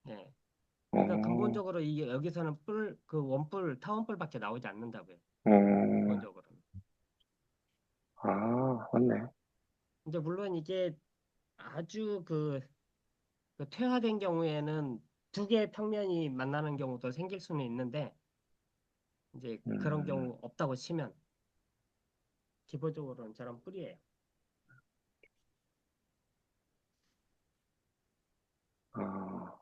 네. 그러니까 어, 근본적으로 이게 여기서는 그 원뿔, 타원뿔밖에 나오지 않는다고요. 어, 근본적으로는. 아, 맞네. 이제 물론 이게 아주 그 퇴화된 경우에는 두 개의 평면이 만나는 경우도 생길 수는 있는데 이제 그런 음, 경우 없다고 치면 기본적으로는 저런 뿔이에요. 아,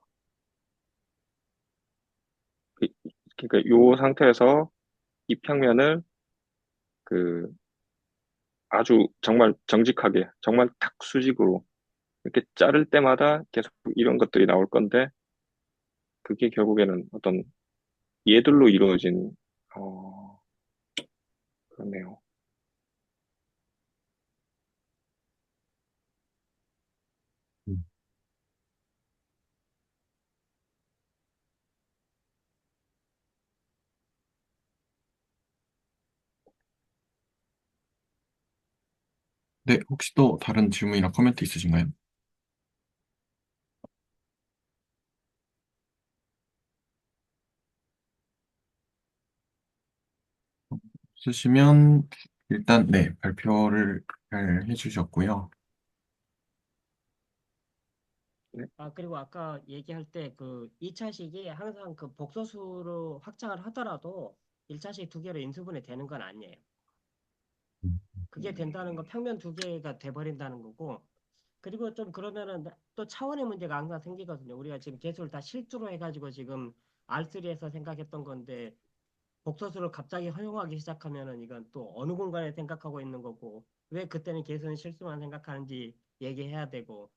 그- 그러니까 요 상태에서 이 평면을 그 아주 정말 정직하게, 정말 탁 수직으로 이렇게 자를 때마다 계속 이런 것들이 나올 건데, 그게 결국에는 어떤 예들로 이루어진, 어, 그렇네요. 음. 네, 혹시 또 다른 질문이나 코멘트 있으신가요? 쓰시면 일단 네, 발표를 잘 해주셨고요. 네. 그리고 아까 얘기할 때 그 2차식이 항상 그 복소수로 확장을 하더라도 1차식 두 개로 인수분해 되는 건 아니에요. 그게 된다는 건 평면 두 개가 돼버린다는 거고, 그리고 좀 그러면은 또 차원의 문제가 항상 생기거든요. 우리가 지금 개수를 다 실수로 해가지고 지금 R3에서 생각했던 건데 복소수를 갑자기 허용하기 시작하면은 이건 또 어느 공간에 생각하고 있는 거고, 왜 그때는 개수는 실수만 생각하는지 얘기해야 되고,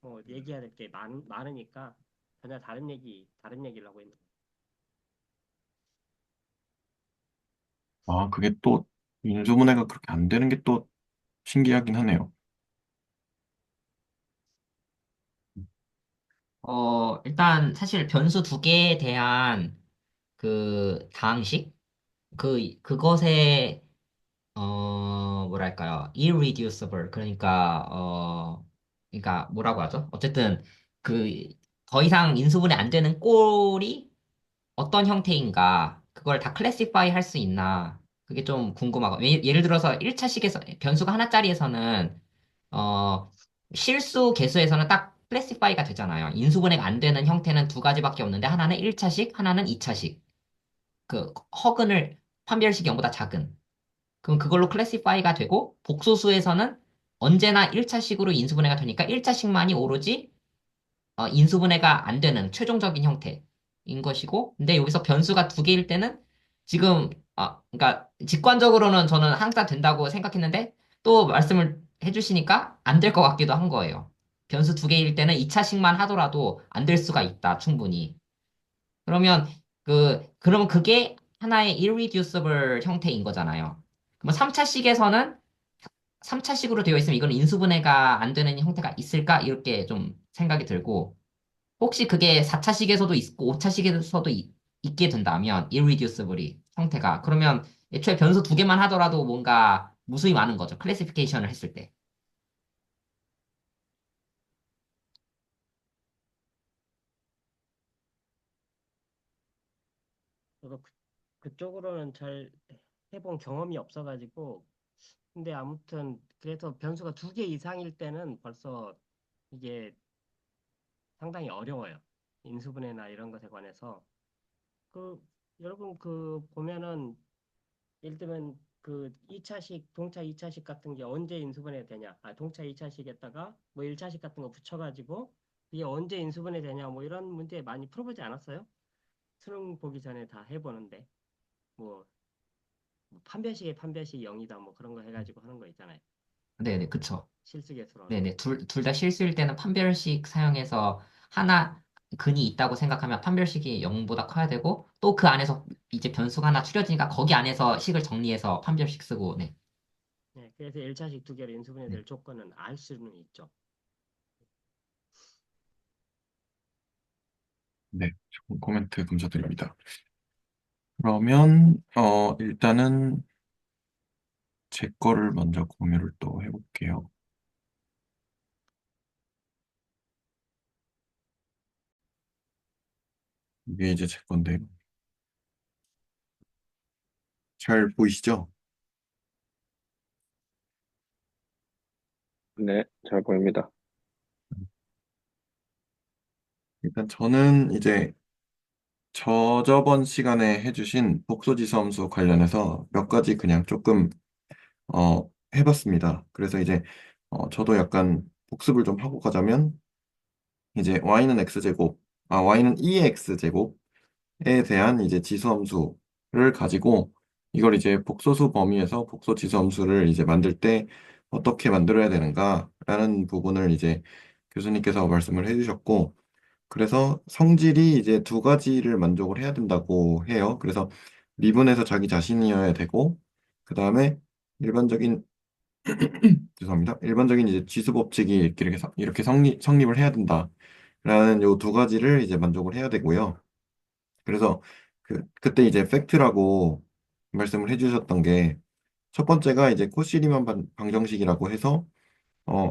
뭐 얘기해야 될 게 많으니까 전혀 다른 얘기를 하고 있는 거예요. 아, 그게 또 인수분해가 그렇게 안 되는 게 또 신기하긴 하네요. 일단 사실 변수 두 개에 대한 그 다항식? 그것의, 뭐랄까요. irreducible. 그러니까 뭐라고 하죠? 어쨌든 그, 더 이상 인수분해 안 되는 꼴이 어떤 형태인가, 그걸 다 클래시파이 할 수 있나, 그게 좀 궁금하고, 예를 들어서 1차식에서, 변수가 하나짜리에서는, 어, 실수 개수에서는 딱 클래시파이가 되잖아요. 인수분해가 안 되는 형태는 두 가지밖에 없는데, 하나는 1차식, 하나는 2차식. 그, 허근을, 판별식이 0보다 작은. 그럼 그걸로 클래시파이가 되고, 복소수에서는 언제나 1차식으로 인수분해가 되니까 1차식만이 오로지 인수분해가 안 되는 최종적인 형태인 것이고, 근데 여기서 변수가 두 개일 때는 지금, 그러니까 직관적으로는 저는 항상 된다고 생각했는데, 또 말씀을 해주시니까 안 될 것 같기도 한 거예요. 변수 두 개일 때는 2차식만 하더라도 안 될 수가 있다, 충분히. 그러면 그러면 그게 하나의 irreducible 형태인 거잖아요. 그럼 3차식에서는 3차식으로 되어 있으면 이건 인수분해가 안 되는 형태가 있을까? 이렇게 좀 생각이 들고, 혹시 그게 4차식에서도 있고 5차식에서도 있게 된다면 irreducible이 형태가 그러면 애초에 변수 두 개만 하더라도 뭔가 무수히 많은 거죠. 클래시피케이션을 했을 때. 그래서 그쪽으로는 잘 해본 경험이 없어가지고, 근데 아무튼 그래서 변수가 두 개 이상일 때는 벌써 이게 상당히 어려워요. 인수분해나 이런 것에 관해서. 그 여러분 그 보면은 예를 들면 그 2차식, 동차 2차식 같은 게 언제 인수분해 되냐? 동차 2차식에다가 뭐 1차식 같은 거 붙여가지고 이게 언제 인수분해 되냐? 뭐 이런 문제 많이 풀어보지 않았어요? 수능 보기 전에 다 해보는데 뭐, 뭐 판별식에 판별식 0이다 뭐 그런 거 해가지고 하는 거 있잖아요. 네네, 그쵸. 실수계수로는. 네네, 둘 다 실수일 때는 판별식 사용해서 하나 근이 있다고 생각하면 판별식이 0보다 커야 되고, 또 그 안에서 이제 변수가 하나 추려지니까 거기 안에서 식을 정리해서 판별식 쓰고, 네. 네, 그래서 1차식 두 개로 네. 인수분해될 조건은 알 수는 있죠. 네, 좋은 코멘트 감사드립니다. 그러면 일단은 제 거를 먼저 공유를 또 해볼게요. 이게 이제 제 건데 잘 보이시죠? 네, 잘 보입니다. 일단 저는 이제 저번 시간에 해주신 복소지수함수 관련해서 몇 가지 그냥 조금 해봤습니다. 그래서 이제 저도 약간 복습을 좀 하고 가자면 이제 y는 x제곱, y는 2의 x제곱에 대한 이제 지수함수를 가지고 이걸 이제 복소수 범위에서 복소지수함수를 이제 만들 때 어떻게 만들어야 되는가라는 부분을 이제 교수님께서 말씀을 해주셨고, 그래서 성질이 이제 두 가지를 만족을 해야 된다고 해요. 그래서 미분에서 자기 자신이어야 되고, 그 다음에 일반적인, 죄송합니다. 일반적인 이제 지수 법칙이 이렇게 성립을 해야 된다라는 요 두 가지를 이제 만족을 해야 되고요. 그래서 그때 이제 팩트라고 말씀을 해주셨던 게 첫 번째가 이제 코시리만 방정식이라고 해서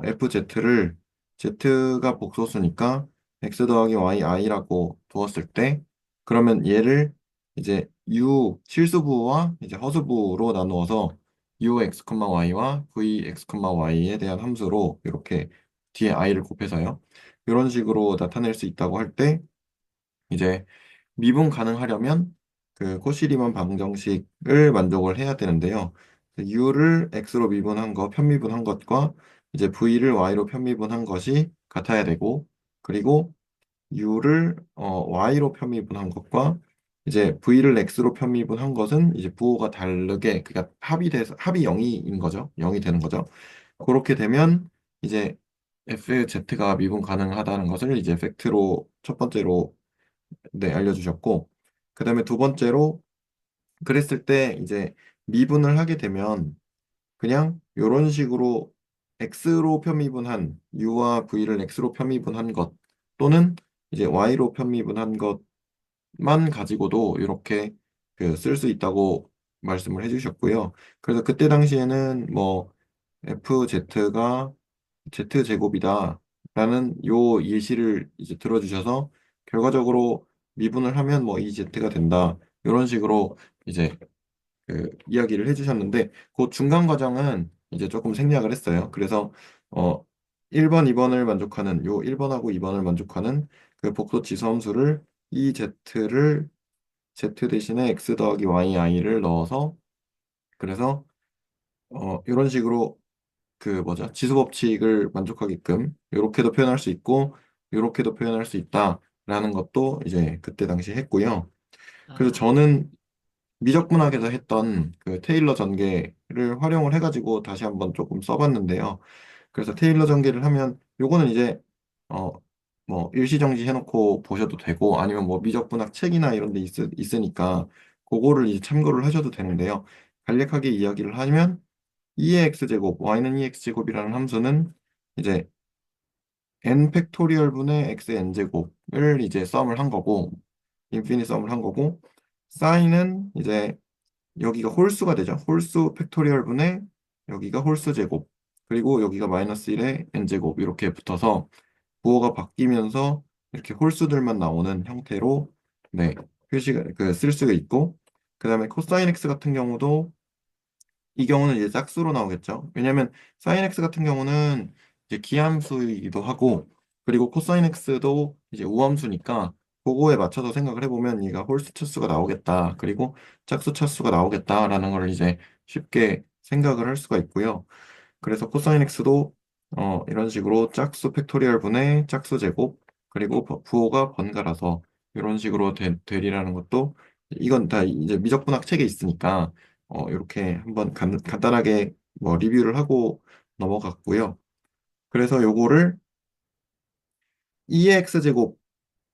FZ를 Z가 복소수니까 X 더하기 Y, I라고 두었을 때 그러면 얘를 이제 U 실수부호와 이제 허수부호로 나누어서 UX, Y와 VX, Y에 대한 함수로 이렇게 뒤에 i를 곱해서요. 이런 식으로 나타낼 수 있다고 할 때 이제 미분 가능하려면 그 코시리만 방정식을 만족을 해야 되는데요. U를 X로 미분한 거, 편미분한 것과 이제 V를 Y로 편미분한 것이 같아야 되고, 그리고 U를 Y로 편미분한 것과 이제 V를 X로 편미분한 것은 이제 부호가 다르게, 그러니까 합이 돼서 합이 0인 거죠. 0이 되는 거죠. 그렇게 되면 이제 FZ가 미분 가능하다는 것을 이제 팩트로 첫 번째로 네, 알려주셨고, 그 다음에 두 번째로 그랬을 때 이제 미분을 하게 되면 그냥 이런 식으로 X로 편미분한 U와 V를 X로 편미분한 것 또는 이제 Y로 편미분한 것만 가지고도 이렇게 그 쓸 수 있다고 말씀을 해주셨고요. 그래서 그때 당시에는 뭐 FZ가 Z제곱이다 라는 요 예시를 이제 들어주셔서 결과적으로 미분을 하면 뭐 2Z가 된다 이런 식으로 이제 그 이야기를 해주셨는데 그 중간 과정은 이제 조금 생략을 했어요. 그래서 어 1번, 2번을 만족하는 요 1번하고 2번을 만족하는 그 복소 지수함수를 EZ를 Z 대신에 X 더하기 YI를 넣어서 그래서 이런 식으로 그 뭐죠? 지수 법칙을 만족하게끔 이렇게도 표현할 수 있고 이렇게도 표현할 수 있다라는 것도 이제 그때 당시 했고요. 그래서 아, 저는 미적분학에서 했던 그 테일러 전개를 활용을 해가지고 다시 한번 조금 써봤는데요. 그래서 테일러 전개를 하면 요거는 이제 어 뭐 일시정지 해놓고 보셔도 되고 아니면 뭐 미적분학 책이나 이런 데 있으니까 그거를 이제 참고를 하셔도 되는데요. 간략하게 이야기를 하면 2의 x제곱, y는 2x제곱이라는 함수는 이제 n 팩토리얼 분의 x n제곱을 이제 썸을 한 거고 인피니 썸을 한 거고 사인은 이제 여기가 홀수가 되죠. 홀수 팩토리얼 분의 여기가 홀수 제곱 그리고 여기가 마이너스 1의 n제곱 이렇게 붙어서 부호가 바뀌면서 이렇게 홀수들만 나오는 형태로 네 표시가 그 쓸 수가 있고 그 다음에 코사인 x 같은 경우도 이 경우는 이제 짝수로 나오겠죠. 왜냐면 사인 x 같은 경우는 이제 기함수이기도 하고 그리고 코사인 x도 이제 우함수니까 그거에 맞춰서 생각을 해보면 얘가 홀수 차수가 나오겠다. 그리고 짝수 차수가 나오겠다라는 걸 이제 쉽게 생각을 할 수가 있고요. 그래서 코사인 x도 이런 식으로 짝수 팩토리얼 분의 짝수 제곱 그리고 부호가 번갈아서 이런 식으로 되리라는 것도 이건 다 이제 미적분학 책에 있으니까 이렇게 한번 간단하게 뭐 리뷰를 하고 넘어갔고요. 그래서 요거를 2의 x제곱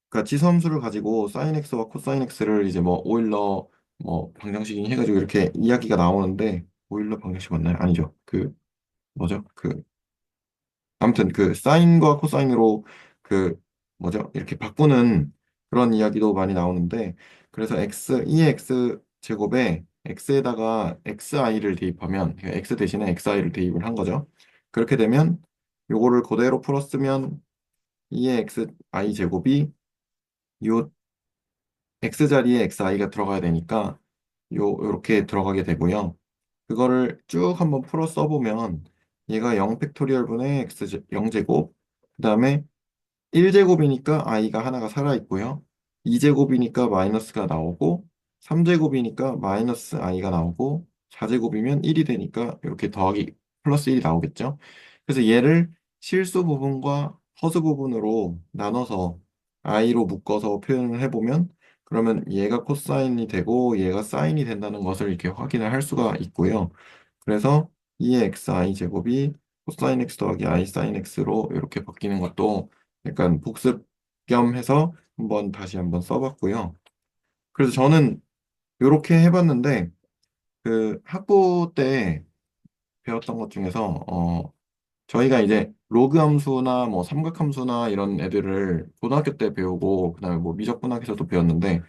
그러니까 지수함수를 가지고 사인 x와 코사인 x를 이제 뭐 오일러 뭐 방정식이 해가지고 이렇게 이야기가 나오는데 오일러 방정식 맞나요? 아니죠. 그 뭐죠? 그 아무튼 그 사인과 코사인으로 그 뭐죠? 이렇게 바꾸는 그런 이야기도 많이 나오는데 그래서 x 2x 제곱에 x에다가 xi를 대입하면 그러니까 x 대신에 xi를 대입을 한 거죠. 그렇게 되면 요거를 그대로 풀었으면 2의 xi 제곱이 요 x 자리에 xi가 들어가야 되니까 요렇게 들어가게 되고요. 그거를 쭉 한번 풀어 써보면 얘가 0 팩토리얼 분의 x 0제곱 그다음에 1제곱이니까 i가 하나가 살아있고요. 2제곱이니까 마이너스가 나오고 3제곱이니까 마이너스 i가 나오고 4제곱이면 1이 되니까 이렇게 더하기 플러스 1이 나오겠죠. 그래서 얘를 실수 부분과 허수 부분으로 나눠서 i로 묶어서 표현을 해보면 그러면 얘가 코사인이 되고 얘가 사인이 된다는 것을 이렇게 확인을 할 수가 있고요. 그래서 2의 xi 제곱이 코사인 x 더하기 i 사인 x로 이렇게 바뀌는 것도 약간 복습 겸 해서 다시 한번 써봤고요. 그래서 저는 이렇게 해봤는데 그 학부 때 배웠던 것 중에서 저희가 이제 로그 함수나 뭐 삼각 함수나 이런 애들을 고등학교 때 배우고 그다음에 뭐 미적분학에서도 배웠는데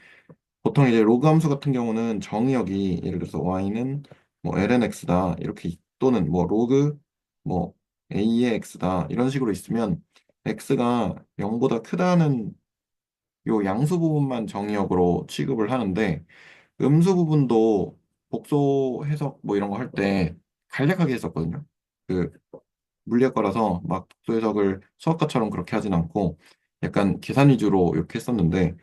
보통 이제 로그 함수 같은 경우는 정의역이 예를 들어서 y는 뭐 lnx다 이렇게 또는 뭐 로그 뭐 a의 x다 이런 식으로 있으면 x가 0보다 크다는 요 양수 부분만 정의역으로 취급을 하는데 음수 부분도 복소 해석 뭐 이런 거 할 때 간략하게 했었거든요. 그 물리학과라서 막 복소 해석을 수학과처럼 그렇게 하진 않고 약간 계산 위주로 이렇게 했었는데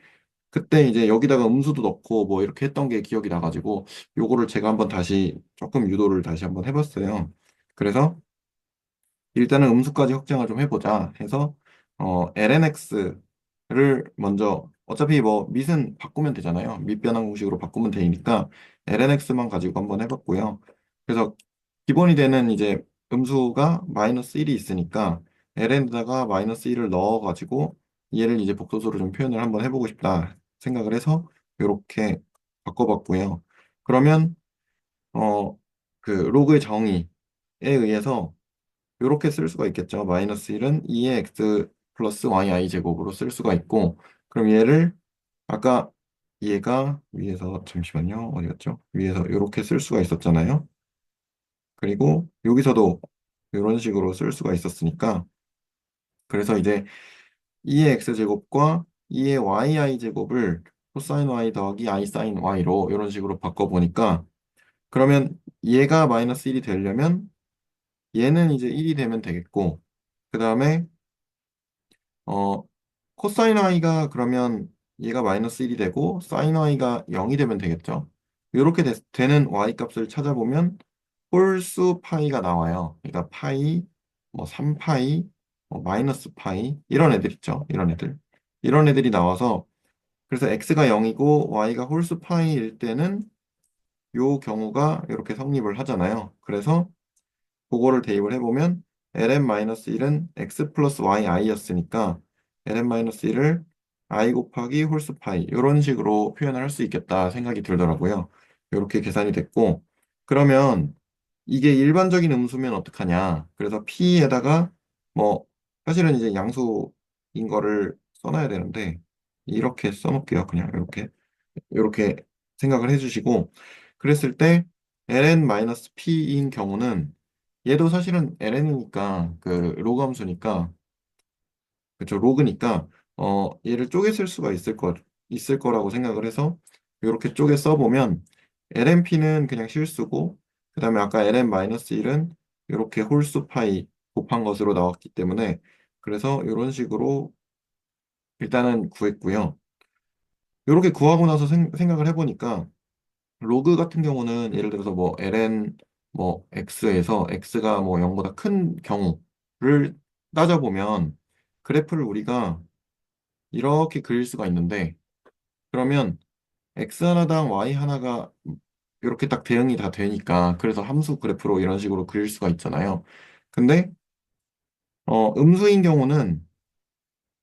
그때 이제 여기다가 음수도 넣고 뭐 이렇게 했던 게 기억이 나가지고 요거를 제가 한번 다시 조금 유도를 다시 한번 해봤어요. 그래서 일단은 음수까지 확장을 좀 해보자 해서 lnx를 먼저 어차피 뭐 밑은 바꾸면 되잖아요. 밑변환 공식으로 바꾸면 되니까 lnx만 가지고 한번 해봤고요. 그래서 기본이 되는 이제 음수가 마이너스 1이 있으니까 ln에다가 마이너스 1을 넣어가지고 얘를 이제 복소수로 좀 표현을 한번 해보고 싶다 생각을 해서 이렇게 바꿔봤고요. 그러면 어 그 로그의 정의에 의해서 이렇게 쓸 수가 있겠죠. 마이너스 1은 2의 x 플러스 yi 제곱으로 쓸 수가 있고, 그럼 얘를 아까 얘가 위에서 잠시만요. 어디 갔죠? 위에서 이렇게 쓸 수가 있었잖아요. 그리고 여기서도 이런 식으로 쓸 수가 있었으니까, 그래서 이제 2의 x 제곱과 2의 yi 제곱을 코사인 y 더하기 i 사인 y로 이런 식으로 바꿔보니까, 그러면 얘가 마이너스 1이 되려면 얘는 이제 1이 되면 되겠고, 그 다음에 어, 코사인 i가 그러면 얘가 마이너스 1이 되고 사인 i가 0이 되면 되겠죠. 이렇게 되는 y 값을 찾아보면 홀수 파이가 나와요. 그러니까 파이, 뭐 3파이, 뭐 마이너스 파이 이런 애들 있죠. 이런 애들. 이런 애들이 나와서 그래서 x가 0이고 y가 홀수 파이일 때는 요 경우가 이렇게 성립을 하잖아요. 그래서 그거를 대입을 해보면 ln-1은 x 플러스 yi였으니까 ln-1을 i 곱하기 홀수 파이 이런 식으로 표현을 할 수 있겠다 생각이 들더라고요. 이렇게 계산이 됐고 그러면 이게 일반적인 음수면 어떡하냐. 그래서 p에다가 뭐 사실은 이제 양수인 거를 써놔야 되는데 이렇게 써놓을게요. 그냥 이렇게 생각을 해주시고 그랬을 때 ln-p인 경우는 얘도 사실은 ln이니까 그 로그 함수니까 그쵸 로그니까 얘를 쪼개 쓸 수가 있을 거라고 생각을 해서 이렇게 쪼개 써보면 lnp는 그냥 실수고 그다음에 아까 ln-1은 이렇게 홀수 파이 곱한 것으로 나왔기 때문에 그래서 이런 식으로 일단은 구했고요. 이렇게 구하고 나서 생각을 해보니까 로그 같은 경우는 예를 들어서 뭐 ln 뭐 x에서 x가 뭐 0보다 큰 경우를 따져보면 그래프를 우리가 이렇게 그릴 수가 있는데 그러면 x 하나당 y 하나가 이렇게 딱 대응이 다 되니까 그래서 함수 그래프로 이런 식으로 그릴 수가 있잖아요. 근데 음수인 경우는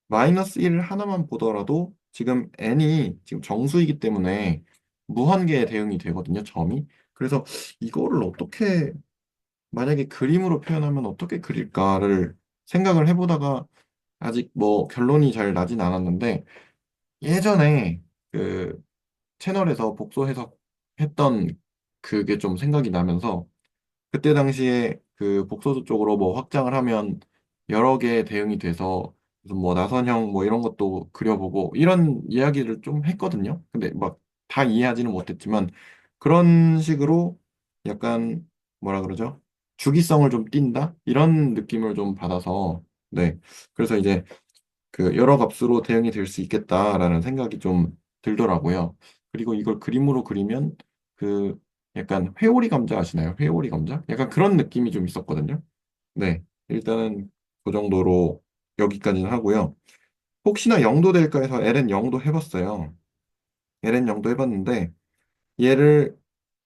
마이너스 1 하나만 보더라도 지금 n이 지금 정수이기 때문에 무한계에 대응이 되거든요, 점이. 그래서 이거를 어떻게 만약에 그림으로 표현하면 어떻게 그릴까를 생각을 해보다가 아직 뭐 결론이 잘 나진 않았는데 예전에 그 채널에서 복소 해석했던 그게 좀 생각이 나면서 그때 당시에 그 복소수 쪽으로 뭐 확장을 하면 여러 개의 대응이 돼서 무슨 뭐 나선형 뭐 이런 것도 그려보고 이런 이야기를 좀 했거든요. 근데 막 다 이해하지는 못했지만 그런 식으로 약간 뭐라 그러죠? 주기성을 좀 띈다? 이런 느낌을 좀 받아서 네. 그래서 이제 그 여러 값으로 대응이 될 수 있겠다라는 생각이 좀 들더라고요. 그리고 이걸 그림으로 그리면 그 약간 회오리 감자 아시나요? 회오리 감자? 약간 그런 느낌이 좀 있었거든요. 네, 일단은 그 정도로 여기까지는 하고요. 혹시나 0도 될까 해서 ln 0도 해봤어요. ln 0도 해봤는데 얘를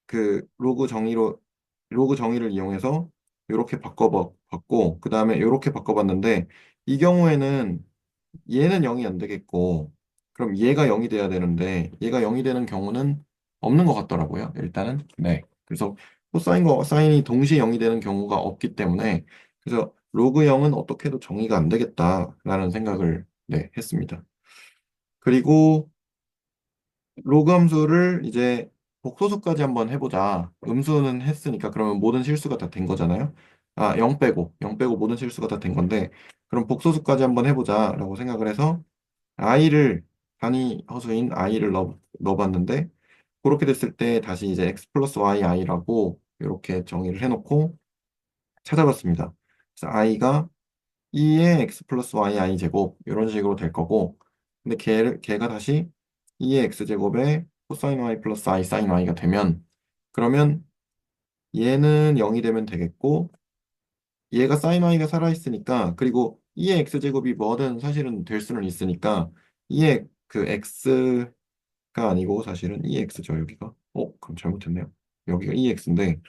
그 로그 정의를 이용해서 이렇게 바꿔봤고 그 다음에 이렇게 바꿔봤는데 이 경우에는 얘는 0이 안 되겠고, 그럼 얘가 0이 돼야 되는데, 얘가 0이 되는 경우는 없는 것 같더라고요. 일단은. 네. 그래서 코사인과 사인이 동시에 0이 되는 경우가 없기 때문에, 그래서 로그 0은 어떻게 해도 정의가 안 되겠다라는 생각을, 네, 했습니다. 그리고 로그 함수를 이제 복소수까지 한번 해보자. 음수는 했으니까 그러면 모든 실수가 다 된 거잖아요. 아, 0 빼고 모든 실수가 다 된 건데, 그럼 복소수까지 한번 해보자라고 생각을 해서 i를 단위 허수인 i를 넣어봤는데 그렇게 됐을 때 다시 이제 x 플러스 y i라고 이렇게 정의를 해놓고 찾아봤습니다. 그래서 i가 2의 x 플러스 y i 제곱 이런 식으로 될 거고, 근데 걔가 다시 2의 x 제곱에 코사인 y 플러스 i 사인 y가 되면, 그러면 얘는 0이 되면 되겠고, 얘가 사인 y가 살아있으니까, 그리고 2의 x 제곱이 뭐든 사실은 될 수는 있으니까 2의 그 x가 아니고 사실은 2x죠 여기가. 그럼 잘못했네요. 여기가 2x인데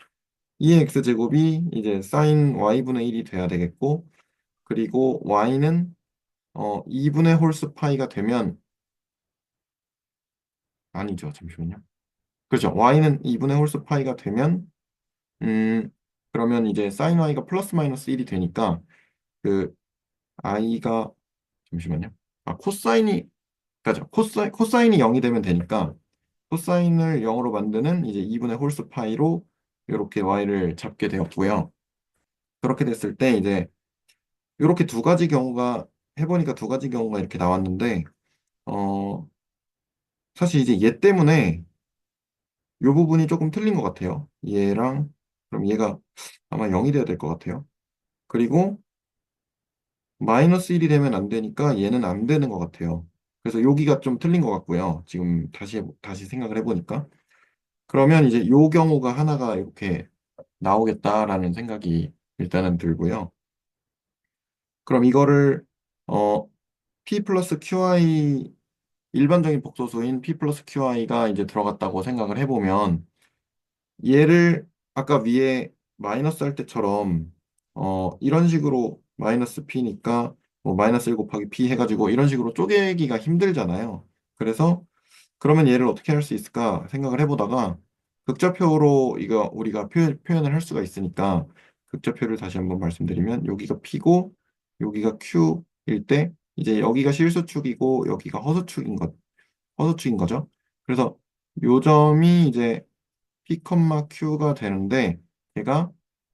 2x 제곱이 이제 sin y분의 1이 돼야 되겠고, 그리고 y는 2분의 홀스 파이가 되면, 아니죠, 잠시만요. 그렇죠. y는 2분의 홀스 파이가 되면, 음 그러면 이제 sin y가 플러스 마이너스 1이 되니까, 그 i가, 잠시만요. 코사인이, 그죠, 코사인이 0이 되면 되니까 코사인을 0으로 만드는 이제 2분의 홀스 파이로 이렇게 y를 잡게 되었고요. 그렇게 됐을 때 이제 이렇게 두 가지 경우가, 해보니까 두 가지 경우가 이렇게 나왔는데, 어, 사실 이제 얘 때문에 이 부분이 조금 틀린 것 같아요. 얘랑, 그럼 얘가 아마 0이 돼야 될 것 같아요. 그리고 마이너스 1이 되면 안 되니까 얘는 안 되는 것 같아요. 그래서 여기가 좀 틀린 것 같고요. 지금 다시 생각을 해보니까. 그러면 이제 요 경우가 하나가 이렇게 나오겠다라는 생각이 일단은 들고요. 그럼 이거를, 어, P 플러스 QI, 일반적인 복소수인 P 플러스 QI가 이제 들어갔다고 생각을 해보면, 얘를 아까 위에 마이너스 할 때처럼 이런 식으로 마이너스 P니까 뭐 마이너스 1 곱하기 P 해가지고 이런 식으로 쪼개기가 힘들잖아요. 그래서 그러면 얘를 어떻게 할 수 있을까 생각을 해보다가 극좌표로 이거 우리가 표현을 할 수가 있으니까, 극좌표를 다시 한번 말씀드리면 여기가 P고 여기가 Q일 때 이제 여기가 실수축이고 여기가 허수축인 거죠. 그래서 요 점이 이제 P, Q가 되는데 얘가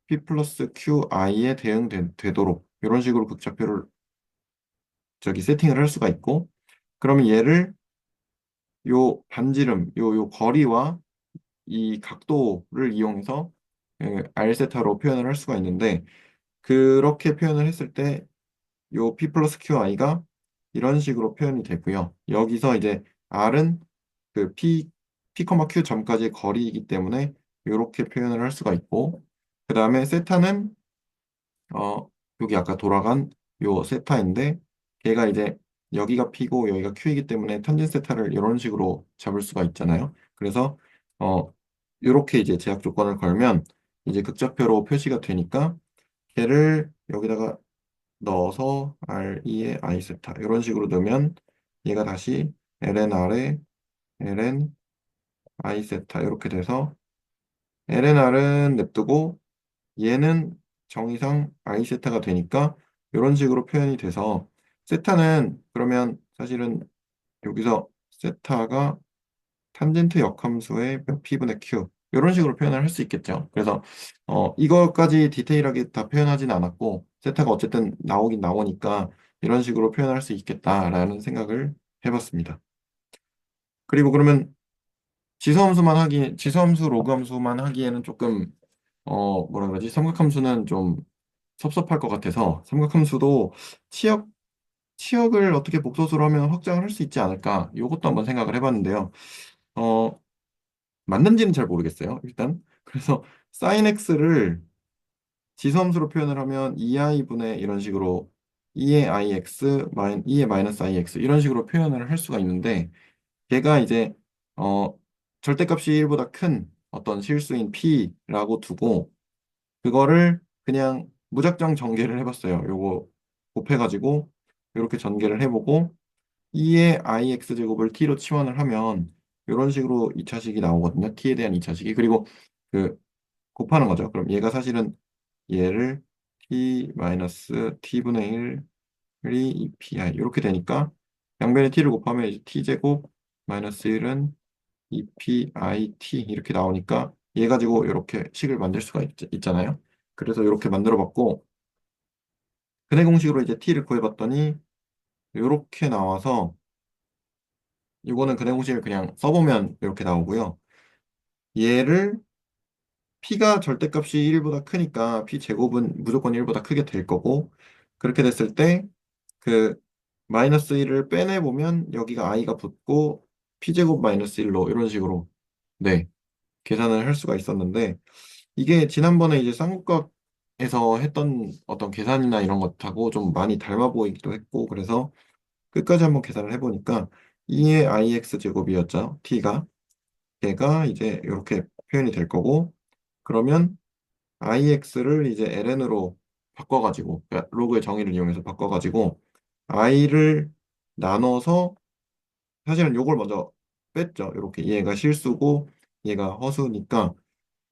P 플러스 QI에 대응되도록 이런 식으로 극좌표를 저기 세팅을 할 수가 있고, 그러면 얘를 요 반지름, 요 거리와 이 각도를 이용해서 R세타로 표현을 할 수가 있는데, 그렇게 표현을 했을 때 요 P 플러스 QI가 이런 식으로 표현이 되고요. 여기서 이제 R은 그 Q 점까지의 거리이기 때문에 이렇게 표현을 할 수가 있고, 그 다음에 세타는 어 여기 아까 돌아간 요 세타인데, 걔가 이제 여기가 P고 여기가 Q이기 때문에 탄젠 세타를 이런 식으로 잡을 수가 있잖아요. 그래서 이렇게 이제 제약 조건을 걸면 이제 극좌표로 표시가 되니까 걔를 여기다가 넣어서 R2의 I 세타 이런 식으로 넣으면 얘가 다시 LNR에 ln I 세타 이렇게 돼서, LNR은 냅두고 얘는 정의상 I 세타가 되니까 이런 식으로 표현이 돼서, 세타는 그러면 사실은 여기서 세타가 탄젠트 역함수의 몇 P분의 Q 이런 식으로 표현을 할 수 있겠죠. 그래서 이거까지 디테일하게 다 표현하진 않았고 세타가 어쨌든 나오긴 나오니까 이런 식으로 표현할 수 있겠다라는 생각을 해봤습니다. 그리고 그러면 지수함수, 로그함수만 하기에는 조금, 뭐라 그러지? 삼각함수는 좀 섭섭할 것 같아서 삼각함수도 치역, 치역을 어떻게 복소수로 하면 확장을 할 수 있지 않을까? 이것도 한번 생각을 해봤는데요. 어, 맞는지는 잘 모르겠어요, 일단. 그래서 sin x를 지수함수로 표현을 하면 2i분의 이런 식으로 2의 ix, 2의 마이너스 ix 이런 식으로 표현을 할 수가 있는데, 걔가 이제 절대값이 1보다 큰 어떤 실수인 p라고 두고 그거를 그냥 무작정 전개를 해봤어요. 요거 곱해가지고 이렇게 전개를 해보고 2의 ix 제곱을 t로 치환을 하면 이런 식으로 2차식이 나오거든요. t에 대한 2차식이. 그리고 그 곱하는 거죠. 그럼 얘가 사실은 얘를 t 마이너스 t분의 1이 2pi 이렇게 되니까 양변에 t를 곱하면 이제 t제곱 마이너스 1은 2pit 이렇게 나오니까 얘 가지고 이렇게 식을 만들 수가 있잖아요. 그래서 이렇게 만들어 봤고, 근해 공식으로 이제 t를 구해봤더니 이렇게 나와서, 이거는 근해 공식을 그냥 써보면 이렇게 나오고요. 얘를 P가 절대값이 1보다 크니까 P 제곱은 무조건 1보다 크게 될 거고, 그렇게 됐을 때 그 마이너스 1을 빼내보면 여기가 i가 붙고 P 제곱 마이너스 1로 이런 식으로 네, 계산을 할 수가 있었는데, 이게 지난번에 이제 쌍국각에서 했던 어떤 계산이나 이런 것하고 좀 많이 닮아 보이기도 했고, 그래서 끝까지 한번 계산을 해보니까 2의 ix 제곱이었죠. t가. 얘가 이제 이렇게 표현이 될 거고, 그러면 ix를 이제 ln으로 바꿔가지고, 그러니까 로그의 정의를 이용해서 바꿔가지고, i를 나눠서, 사실은 요걸 먼저 뺐죠. 이렇게 얘가 실수고, 얘가 허수니까,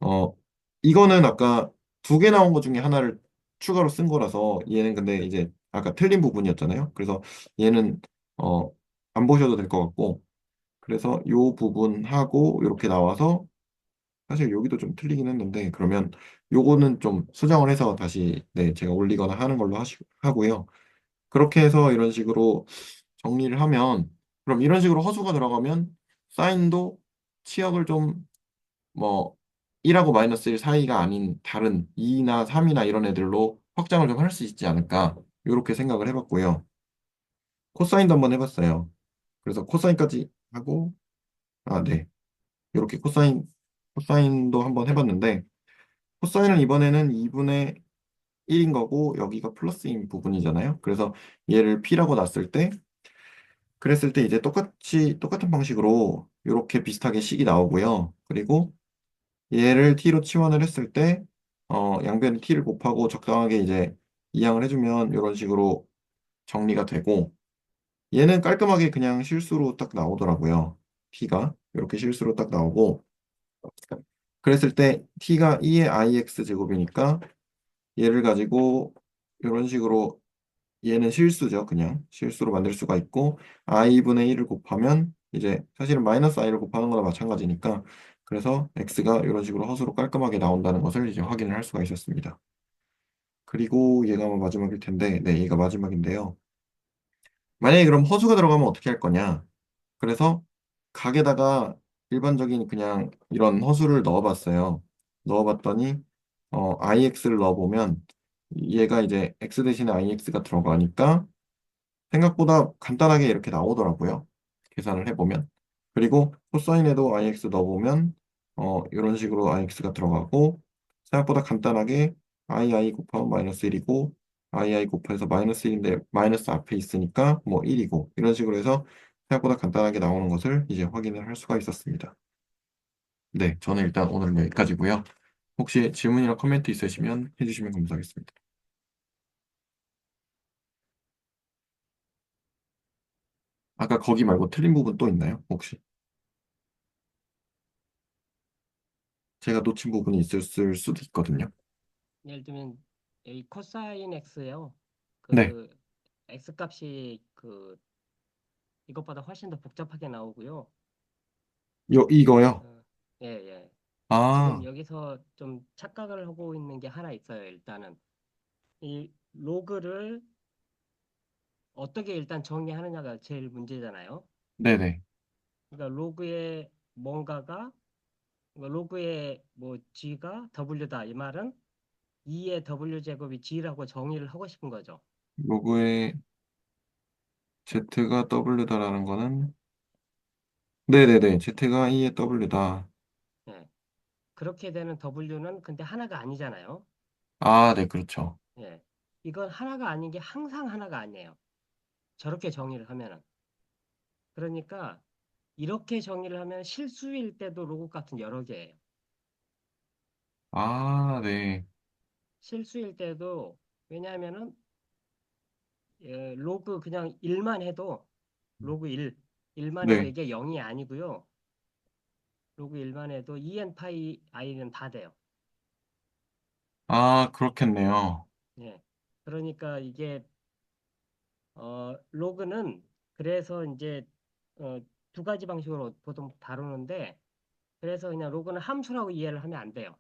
어, 이거는 아까 두 개 나온 것 중에 하나를 추가로 쓴 거라서, 얘는 근데 이제 아까 틀린 부분이었잖아요. 그래서 얘는, 어, 안 보셔도 될 것 같고, 그래서 요 부분하고 이렇게 나와서, 사실 여기도 좀 틀리긴 했는데, 그러면 요거는 좀 수정을 해서 다시, 네, 제가 올리거나 하는 걸로 하고요. 그렇게 해서 이런 식으로 정리를 하면, 그럼 이런 식으로 허수가 들어가면, 사인도 치역을 좀, 뭐, 1하고 마이너스 1 사이가 아닌 다른 2나 3이나 이런 애들로 확장을 좀 할 수 있지 않을까, 이렇게 생각을 해봤고요. 코사인도 한번 해봤어요. 그래서 코사인까지 하고, 아, 네. 이렇게 코사인도 한번 해봤는데, 코사인은 이번에는 2분의 1인 거고, 여기가 플러스인 부분이잖아요. 그래서 얘를 P라고 놨을 때, 그랬을 때 이제 똑같은 방식으로 이렇게 비슷하게 식이 나오고요. 그리고 얘를 t로 치환을 했을 때, 양변에 t를 곱하고 적당하게 이제 이항을 해주면 이런 식으로 정리가 되고, 얘는 깔끔하게 그냥 실수로 딱 나오더라고요. t가 이렇게 실수로 딱 나오고, 그랬을 때 t가 2의 ix 제곱이니까 얘를 가지고 이런 식으로, 얘는 실수죠. 그냥 실수로 만들 수가 있고, i분의 1을 곱하면 이제 사실은 마이너스 i를 곱하는 거나 마찬가지니까, 그래서 x가 이런 식으로 허수로 깔끔하게 나온다는 것을 이제 확인을 할 수가 있었습니다. 그리고 얘가 아마 마지막일 텐데, 네, 얘가 마지막인데요. 만약에 그럼 허수가 들어가면 어떻게 할 거냐? 그래서 각에다가 일반적인 그냥 이런 허수를 넣어봤어요. 넣어봤더니 ix를 넣어보면 얘가 이제 x 대신에 ix가 들어가니까 생각보다 간단하게 이렇게 나오더라고요. 계산을 해보면. 그리고 코사인에도 ix 넣어보면 이런 식으로 ix가 들어가고, 생각보다 간단하게 i 곱하면 마이너스 1이고, i 곱해서 마이너스 1인데 마이너스 앞에 있으니까 뭐 1이고, 이런 식으로 해서 생각보다 간단하게 나오는 것을 이제 확인을 할 수가 있었습니다. 네, 저는 일단 오늘은 여기까지고요. 혹시 질문이나 코멘트 있으시면 해주시면 감사하겠습니다. 아까 거기 말고 틀린 부분 또 있나요? 혹시? 제가 놓친 부분이 있을 수도 있거든요. 예를 들면 이 코사인 x요. 네, 그 x 값이 그 이것보다 훨씬 더 복잡하게 나오고요. 이거요. 예, 예. 지금 아, 여기서 좀 착각을 하고 있는 게 하나 있어요. 일단은 이 로그를 어떻게 일단 정리하느냐가 제일 문제잖아요. 네네. 그러니까 로그에 뭔가가 그러니까 로그에 뭐 g가 w다 이 말은 2의 w 제곱이 g라고 정의를 하고 싶은 거죠. 로그에 Z가 W다라는 거는, 네네네. Z가 E의 W다. 예. 그렇게 되는 w는 근데 하나가 아니잖아요. 아, 네, 그렇죠. 예. 이건 하나가 아닌 게 항상 하나가 아니에요. 저렇게 정의를 하면은. 그러니까 이렇게 정의를 하면 실수일 때도 로그 값은 여러 개예요. 아, 네. 실수일 때도 왜냐하면은 로그 그냥 1만 해도 로그 1만 해도 네. 이게 0이 아니고요. 로그 1만 해도 2n 파이 i는 다 돼요. 아, 그렇겠네요. 예. 그러니까 이게 로그는 그래서 이제 어, 두 가지 방식으로 보통 다루는데 그래서 그냥 로그는 함수라고 이해를 하면 안 돼요.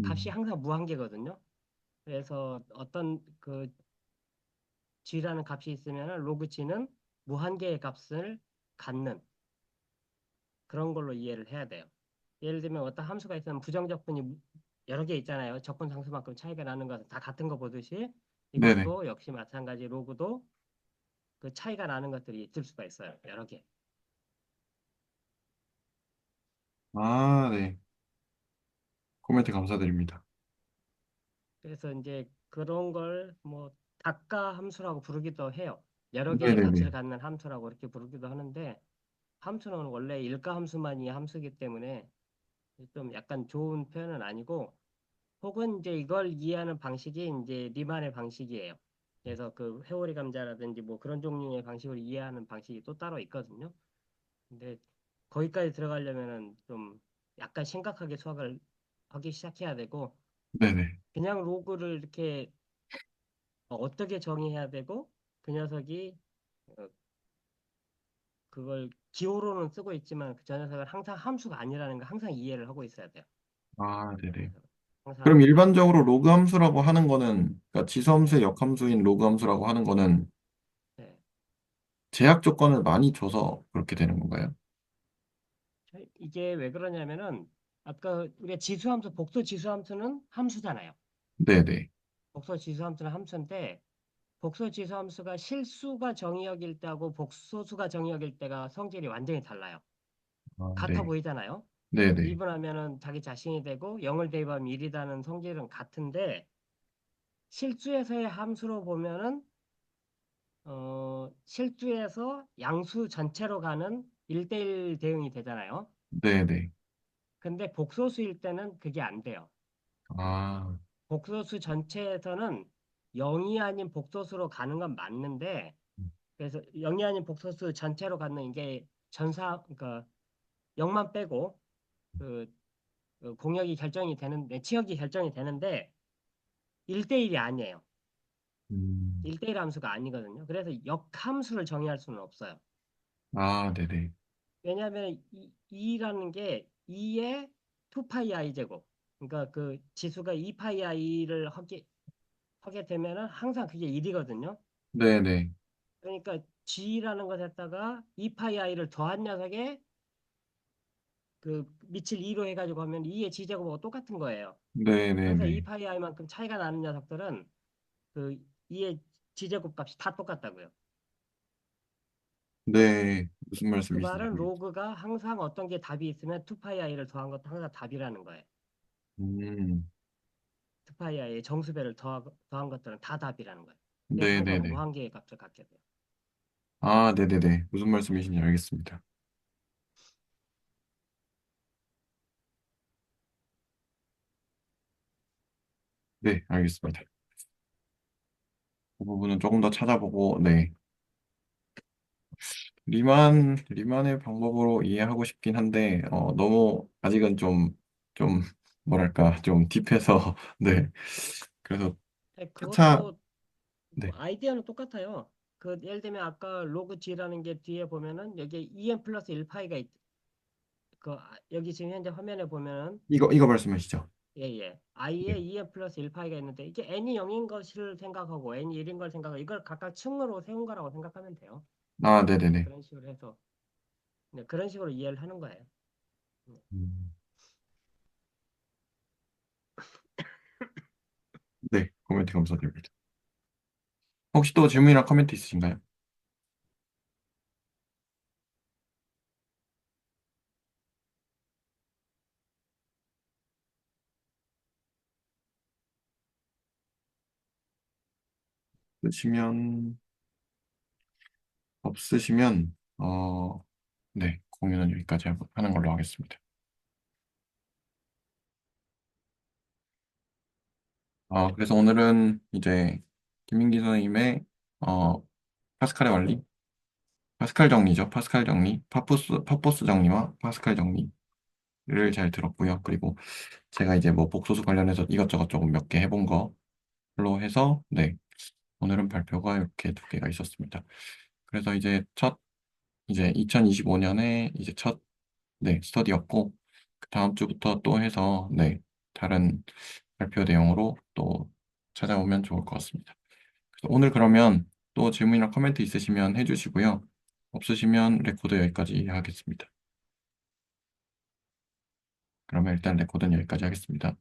값이 음. 항상 무한계거든요. 그래서 어떤 그 g라는 값이 있으면 로그 g는 무한계의 값을 갖는 그런 걸로 이해를 해야 돼요. 예를 들면 어떤 함수가 있으면 부정적분이 여러 개 있잖아요. 적분 상수만큼 차이가 나는 것은 다 같은 거 보듯이 네네. 이것도 역시 마찬가지 로그도 그 차이가 나는 것들이 있을 수가 있어요. 여러 개. 아, 네. 코멘트 감사드립니다. 그래서 이제 그런 걸 뭐 닭가 함수라고 부르기도 해요. 여러 개의 값을 네네네. 갖는 함수라고 이렇게 부르기도 하는데 함수는 원래 일가 함수만이 함수이기 때문에 좀 약간 좋은 표현은 아니고 혹은 이제 이걸 이해하는 방식이 이제 리만의 방식이에요. 그래서 그 회오리 감자라든지 뭐 그런 종류의 방식을 이해하는 방식이 또 따로 있거든요. 근데 거기까지 들어가려면은 좀 약간 심각하게 수학을 하기 시작해야 되고 네네. 그냥 로그를 이렇게 어떻게 정의해야 되고 그 녀석이 어, 그걸 기호로는 쓰고 있지만 그 녀석은 항상 함수가 아니라는 걸 항상 이해를 하고 있어야 돼요. 아, 네네. 그래서 항상 그럼 일반적으로 로그 함수라고 하는 거는, 그러니까 지수함수의 역함수인 로그 함수라고 하는 거는 네. 제약 조건을 많이 줘서 그렇게 되는 건가요? 이게 왜 그러냐면은 아까 우리가 지수함수 복수 지수함수는 함수잖아요. 네네. 복수 지수함수는 함수인데 복수 지수함수가 실수가 정의역일 때하고 복소수가 정의역일 때가 성질이 완전히 달라요. 아, 같아 네. 보이잖아요. 네네. 1분하면은 자기 자신이 되고 0을 대입하면 1이라는 성질은 같은데 실수에서의 함수로 보면은 실수에서 양수 전체로 가는 1대1 대응이 되잖아요. 네네. 근데 복소수일 때는 그게 안 돼요. 아, 복소수 전체에서는 0이 아닌 복소수로 가는 건 맞는데 그래서 0이 아닌 복소수 전체로 가는 게 그러니까 0만 빼고 그, 그 공역이 결정이 되는데 치역이 결정이 되는데 1대1이 아니에요. 음. 1대1 함수가 아니거든요. 그래서 역함수를 정의할 수는 없어요. 아, 네네. 왜냐하면 2라는 게 2의 2파이 i 제곱. 그러니까 그 지수가 2파이 i를 하게 되면은 항상 그게 1이거든요. 네네. 그러니까 g라는 것에다가 2파이 i를 더한 녀석에 그 밑을 2로 해가지고 하면 2의 g제곱하고 똑같은 거예요. 항상 네네네. 2파이 i만큼 차이가 나는 녀석들은 그 2의 g제곱 값이 다 똑같다고요. 네. 무슨 그 말씀이신지 말은 알겠습니다. 로그가 항상 어떤 게 답이 있으면 2파이 i를 더한 것도 항상 답이라는 거예요. 음. 2파이 i의 정수배를 더한 것들은 다 답이라는 거예요. 그래서 항상 네네네. 무한계의 값을 갖게 돼요. 아, 네네네. 무슨 말씀이신지 알겠습니다. 네, 알겠습니다. 그 부분은 조금 더 찾아보고, 네. 리만의 방법으로 이해하고 싶긴 한데, 너무 아직은 좀, 뭐랄까, 좀 딥해서, 네. 그래서 네, 차차, 그것도 뭐 네. 아이디어는 똑같아요. 그 예를 들면 아까 로그 g라는 게 뒤에 보면은 여기 2n 플러스 1파이가 여기 지금 현재 화면에 보면은 이거 말씀하시죠. 예예 네. i에 2n 플러스 1파이가 있는데 이게 n이 0인 것을 생각하고 n이 1인 걸 생각하고 이걸 각각 층으로 세운 거라고 생각하면 돼요. 아, 네네네. 그런 식으로 해서 네, 그런 식으로 이해를 하는 거예요. 음, 네, 코멘트 감사드립니다. 혹시 또 질문이나 코멘트 있으신가요? 없으시면, 없으시면, 네, 공유는 여기까지 하는 걸로 하겠습니다. 그래서 오늘은 이제 김민기 선생님의, 어, 파스칼의 원리, 파스칼 정리죠. 파스칼 정리, 파포스 정리와 파스칼 정리를 잘 들었고요. 그리고 제가 이제 뭐 복소수 관련해서 이것저것 조금 몇 개 해본 걸로 해서, 네, 오늘은 발표가 이렇게 두 개가 있었습니다. 그래서 이제 2025년에 이제 네, 스터디였고, 그 다음 주부터 또 해서, 네, 다른 발표 내용으로 또 찾아오면 좋을 것 같습니다. 그래서 오늘 그러면 또 질문이나 코멘트 있으시면 해주시고요. 없으시면 레코드 여기까지 하겠습니다. 그러면 일단 레코드는 여기까지 하겠습니다.